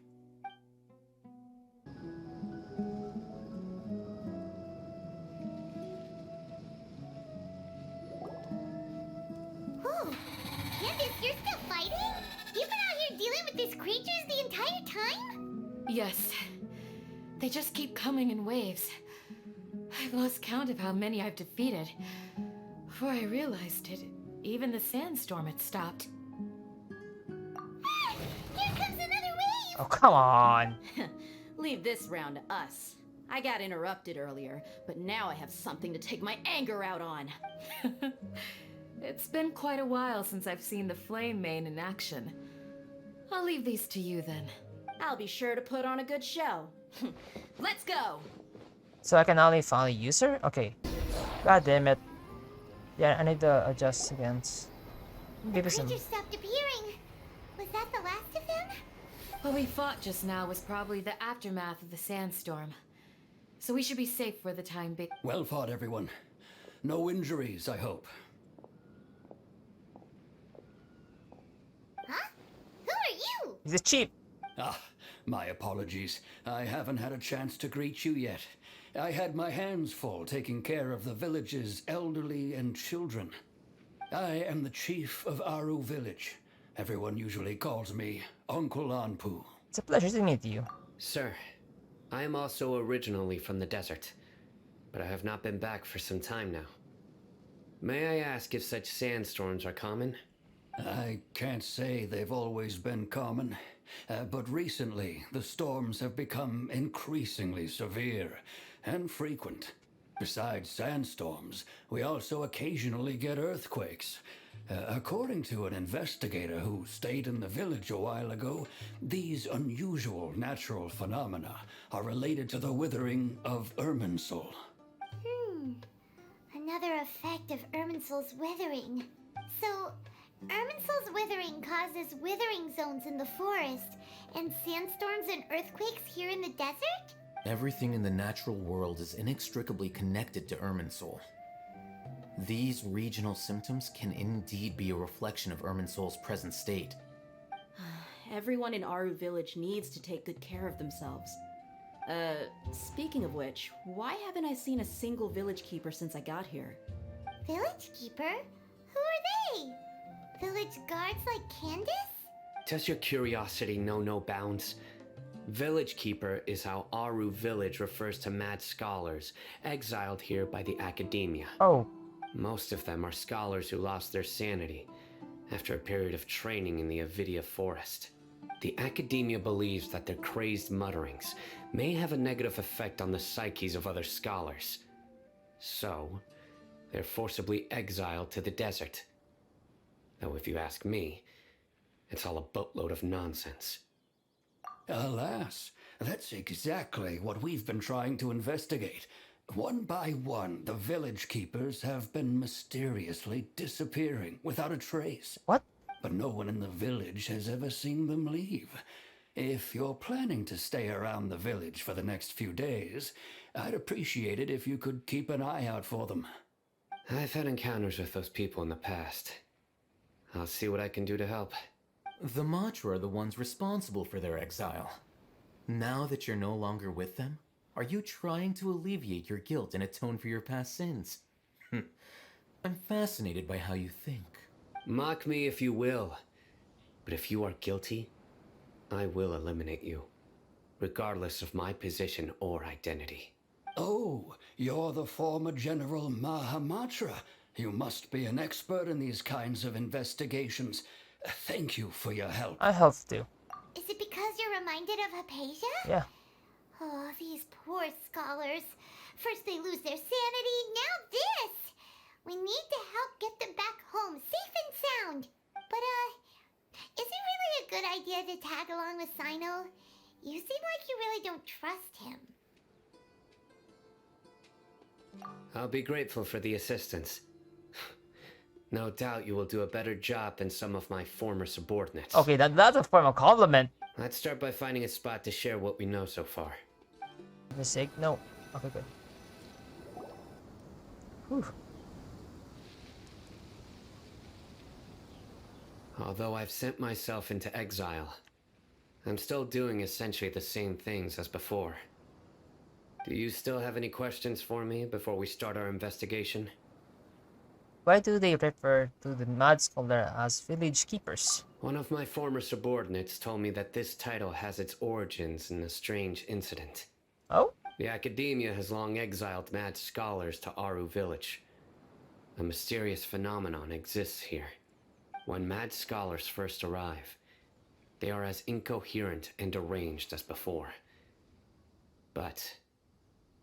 Whoa! Candace, you're still fighting? You've been out here dealing with these creatures the entire time? Yes. They just keep coming in waves. I've lost count of how many I've defeated. Before I realized it, even the sandstorm had stopped. Ah, here comes another wave! Oh, come on. Leave this round to us. I got interrupted earlier, but now I have something to take my anger out on. It's been quite a while since I've seen the Flame Mane in action. I'll leave these to you then. I'll be sure to put on a good show. Let's go! So I can only finally use her? Okay. God damn it. Yeah, I need to adjust against. Give The us some. creatures stopped appearing. Was that the last of them? What we fought just now was probably the aftermath of the sandstorm. So we should be safe for the time being. Well fought, everyone. No injuries, I hope. Huh? Who are you? He's cheap. Ah, My apologies. I haven't had a chance to greet you yet. I had my hands full taking care of the village's elderly and children. I am the chief of Aru Village. Everyone usually calls me Uncle Anpu. It's a pleasure to meet you. Sir, I am also originally from the desert, but I have not been back for some time now. May I ask if such sandstorms are common? I can't say they've always been common, but recently the storms have become increasingly severe and frequent. Besides sandstorms, we also occasionally get earthquakes. According to an investigator who stayed in the village a while ago, these unusual natural phenomena are related to the withering of Irminsul. Another effect of Irminsul's withering. So, Irminsul's withering causes withering zones in the forest, and sandstorms and earthquakes here in the desert? Everything in the natural world is inextricably connected to Irminsul. These regional symptoms can indeed be a reflection of Irminsul's present state. Everyone in Aru Village needs to take good care of themselves. Speaking of which, why haven't I seen a single village keeper since I got here? Village keeper? Who are they? Village guards like Candace? Does your curiosity know no bounds? Village Keeper is how Aru Village refers to mad scholars, exiled here by the Academia. Oh. Most of them are scholars who lost their sanity after a period of training in the Avidia Forest. The Academia believes that their crazed mutterings may have a negative effect on the psyches of other scholars. So, they're forcibly exiled to the desert. Though if you ask me, it's all a boatload of nonsense. Alas, that's exactly what we've been trying to investigate. One by one, the village keepers have been mysteriously disappearing without a trace. What? But no one in the village has ever seen them leave. If you're planning to stay around the village for the next few days, I'd appreciate it if you could keep an eye out for them. I've had encounters with those people in the past. I'll see what I can do to help. The Matra are the ones responsible for their exile. Now that you're no longer with them, are you trying to alleviate your guilt and atone for your past sins? I'm fascinated by how you think. Mock me if you will, but if you are guilty, I will eliminate you, regardless of my position or identity. Oh, you're the former General Mahamatra. You must be an expert in these kinds of investigations. Thank you for your help. I help too. Is it because you're reminded of Hypatia? Yeah. Oh, these poor scholars. First they lose their sanity, now this! We need to help get them back home, safe and sound. But, is it really a good idea to tag along with Sino? You seem like you really don't trust him. I'll be grateful for the assistance. No doubt you will do a better job than some of my former subordinates. Okay, that's a form of compliment. Let's start by finding a spot to share what we know so far. Mistake? No. Okay, good. Whew. Although I've sent myself into exile, I'm still doing essentially the same things as before. Do you still have any questions for me before we start our investigation? Why do they refer to the Mad Scholar as village keepers? One of my former subordinates told me that this title has its origins in a strange incident. Oh? The Academia has long exiled mad scholars to Aru Village. A mysterious phenomenon exists here. When mad scholars first arrive, they are as incoherent and deranged as before. But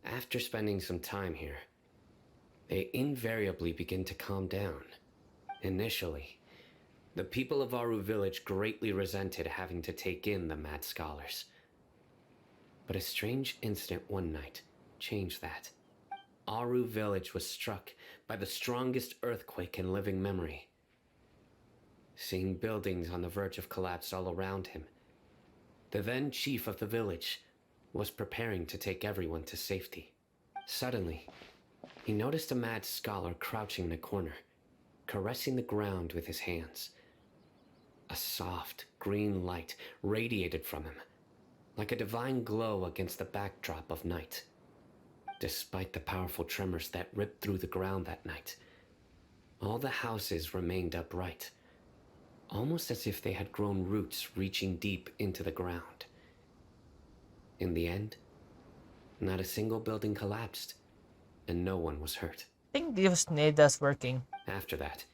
after spending some time here, they invariably begin to calm down. Initially, the people of Aru Village greatly resented having to take in the mad scholars. But a strange incident one night changed that. Aru Village was struck by the strongest earthquake in living memory. Seeing buildings on the verge of collapse all around him, the then chief of the village was preparing to take everyone to safety. Suddenly, he noticed a mad scholar crouching in a corner, caressing the ground with his hands. A soft, green light radiated from him, like a divine glow against the backdrop of night. Despite the powerful tremors that ripped through the ground that night, all the houses remained upright, almost as if they had grown roots reaching deep into the ground. In the end, not a single building collapsed, and no one was hurt. I think this need us working. After that,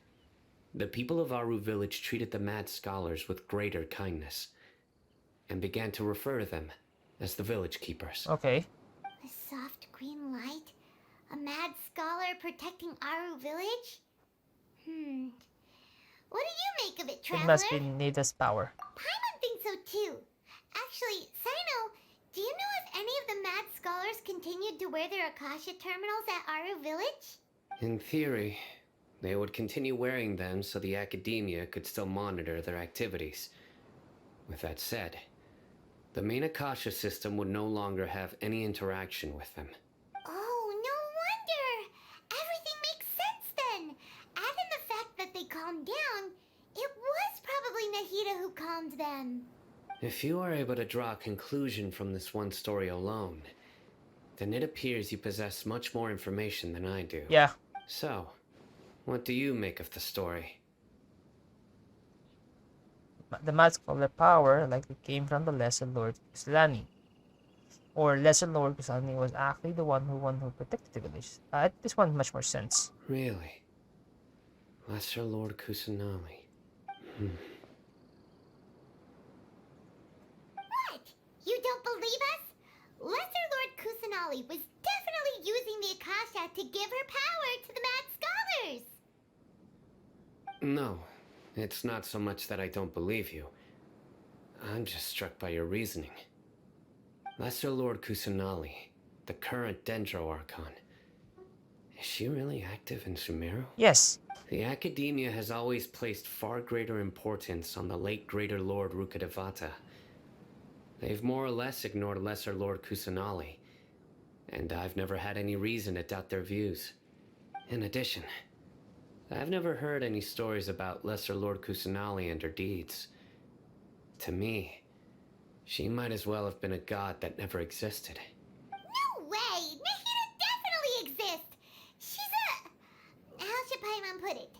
the people of Aru village treated the mad scholars with greater kindness, and began to refer to them as the village keepers. Okay. A soft green light? A mad scholar protecting Aru village? What do you make of it, Traveler? It must be Nida's power. Paimon thinks so too. Actually, Sino, do you know if any of the mad scholars continued to wear their Akasha terminals at Aru village? In theory, they would continue wearing them so the academia could still monitor their activities. With that said, the main Akasha system would no longer have any interaction with them. Oh, no wonder! Everything makes sense then! Add in the fact that they calmed down, it was probably Nahida who calmed them. If you are able to draw a conclusion from this one story alone, then it appears you possess much more information than I do. Yeah. So, what do you make of the story? The mask of the power likely came from the Lesser Lord Kusalani. Or Lesser Lord Kusalani was actually the one who protected the village. This one much more sense. Really? Lesser Lord Kusanali. What? You don't believe us? Lesser Lord Kusanali was definitely using the Akasha to give her power to the mad scholars! No, it's not so much that I don't believe you. I'm just struck by your reasoning. Lesser Lord Kusanali, the current Dendro Archon, is she really active in Sumeru? Yes. The Academia has always placed far greater importance on the late Greater Lord Rukkhadevata. They've more or less ignored Lesser Lord Kusanali, and I've never had any reason to doubt their views. In addition, I've never heard any stories about Lesser Lord Kusanali and her deeds. To me, she might as well have been a god that never existed. No way! Nahida definitely exists! She's a... how should Paimon put it?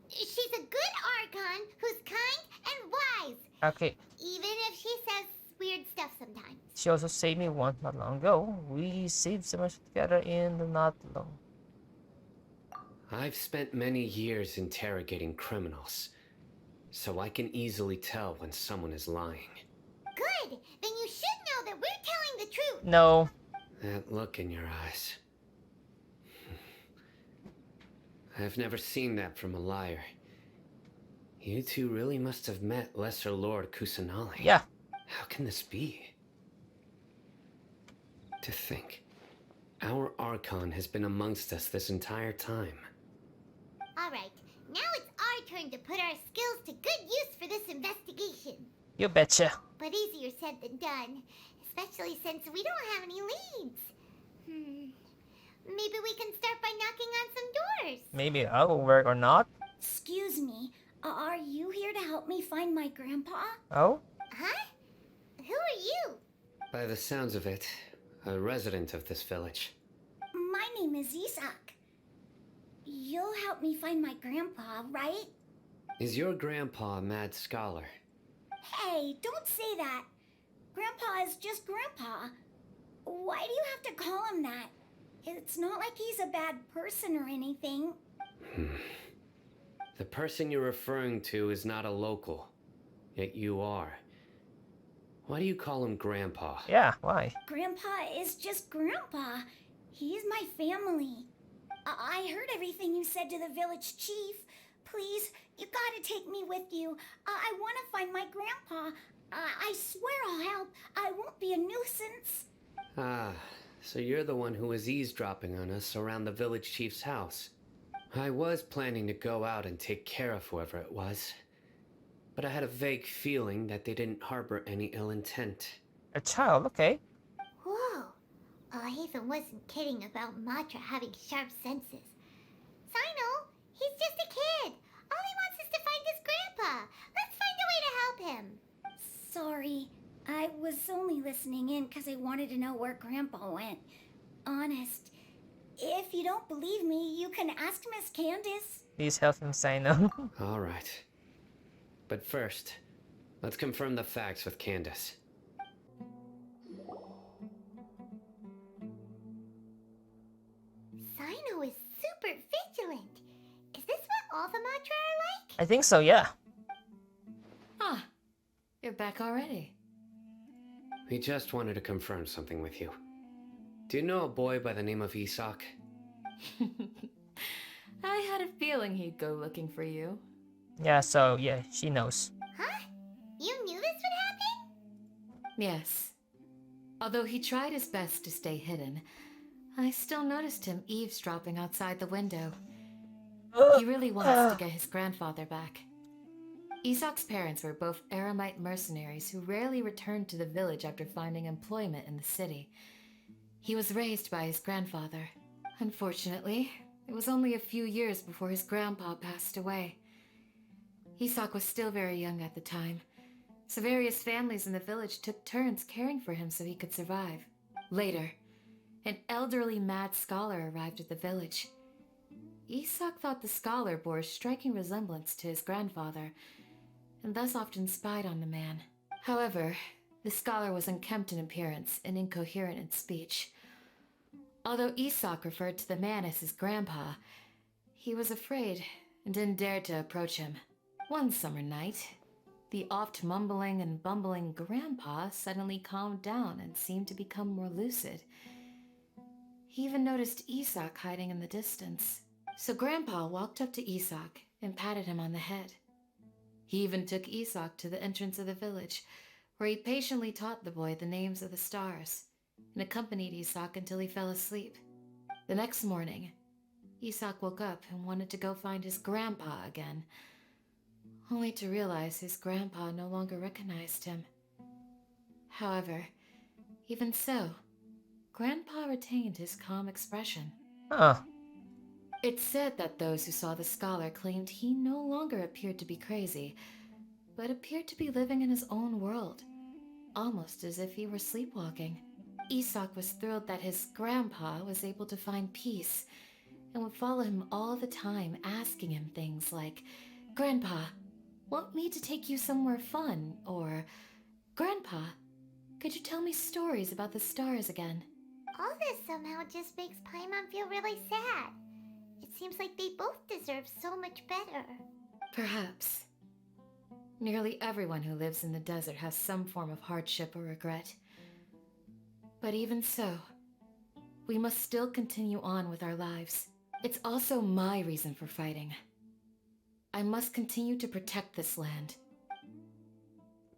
She's a good Archon who's kind and wise. Okay. Even if she says weird stuff sometimes. She also saved me once not long ago. We saved so much together in the not long. I've spent many years interrogating criminals, so I can easily tell when someone is lying. Good! Then you should know that we're telling the truth! No. That look in your eyes. I've never seen that from a liar. You two really must have met Lesser Lord Kusanali. Yeah. How can this be? To think, our Archon has been amongst us this entire time. Alright, now it's our turn to put our skills to good use for this investigation. You betcha. But easier said than done, especially since we don't have any leads. Maybe we can start by knocking on some doors. Maybe that will work or not. Excuse me, are you here to help me find my grandpa? Oh? Huh? Who are you? By the sounds of it, a resident of this village. My name is Isak. You'll help me find my grandpa, right? Is your grandpa a mad scholar? Hey, don't say that. Grandpa is just Grandpa. Why do you have to call him that? It's not like he's a bad person or anything. The person you're referring to is not a local, yet you are. Why do you call him Grandpa? Yeah, why? Grandpa is just Grandpa. He's my family. I heard everything you said to the village chief. Please, you gotta take me with you. I want to find my grandpa. I swear I'll help. I won't be a nuisance. Ah, so you're the one who was eavesdropping on us around the village chief's house. I was planning to go out and take care of whoever it was, but I had a vague feeling that they didn't harbor any ill intent. A child, okay. Whoa. Hatham wasn't kidding about Matra having sharp senses. Sino, he's just a kid. All he wants is to find his grandpa. Let's find a way to help him. Sorry. I was only listening in because I wanted to know where Grandpa went. Honest. If you don't believe me, you can ask Miss Candace. Please help him, Sino. All right. But first, let's confirm the facts with Candace. Sino is super vigilant. Is this what all the Matra are like? I think so, yeah. Ah, you're back already. We just wanted to confirm something with you. Do you know a boy by the name of Isak? I had a feeling he'd go looking for you. Yeah, so yeah, she knows. Huh? You knew this would happen? Yes. Although he tried his best to stay hidden, I still noticed him eavesdropping outside the window. He really wants to get his grandfather back. Isak's parents were both Eremite mercenaries who rarely returned to the village after finding employment in the city. He was raised by his grandfather. Unfortunately, it was only a few years before his grandpa passed away. Isak was still very young at the time, so various families in the village took turns caring for him so he could survive. Later, an elderly mad scholar arrived at the village. Isak thought the scholar bore a striking resemblance to his grandfather, and thus often spied on the man. However, the scholar was unkempt in appearance and incoherent in speech. Although Isak referred to the man as his grandpa, he was afraid and didn't dare to approach him. One summer night, the oft mumbling and bumbling grandpa suddenly calmed down and seemed to become more lucid. He even noticed Isak hiding in the distance. So Grandpa walked up to Isak and patted him on the head. He even took Isak to the entrance of the village, where he patiently taught the boy the names of the stars, and accompanied Isak until he fell asleep. The next morning, Isak woke up and wanted to go find his grandpa again, only to realize his grandpa no longer recognized him. However, even so, Grandpa retained his calm expression. Huh. It's said that those who saw the scholar claimed he no longer appeared to be crazy, but appeared to be living in his own world, almost as if he were sleepwalking. Isak was thrilled that his grandpa was able to find peace, and would follow him all the time, asking him things like, "Grandpa, want me to take you somewhere fun?" Or, "Grandpa, could you tell me stories about the stars again?" All this somehow just makes Paimon feel really sad. It seems like they both deserve so much better. Perhaps. Nearly everyone who lives in the desert has some form of hardship or regret. But even so, we must still continue on with our lives. It's also my reason for fighting. I must continue to protect this land.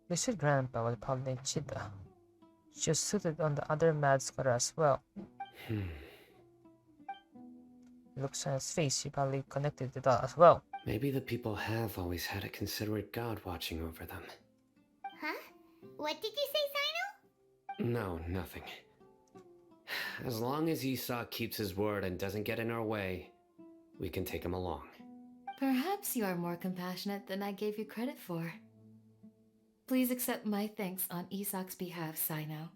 Lucid Grandpa was probably Cheetah. She was suited on the other mad scholar as well. Looks on his face, she probably connected to that as well. Maybe the people have always had a considerate god watching over them. Huh? What did you say, Sino? No, nothing. As long as Isak keeps his word and doesn't get in our way, we can take him along. Perhaps you are more compassionate than I gave you credit for. Please accept my thanks on Isak's behalf, Sino.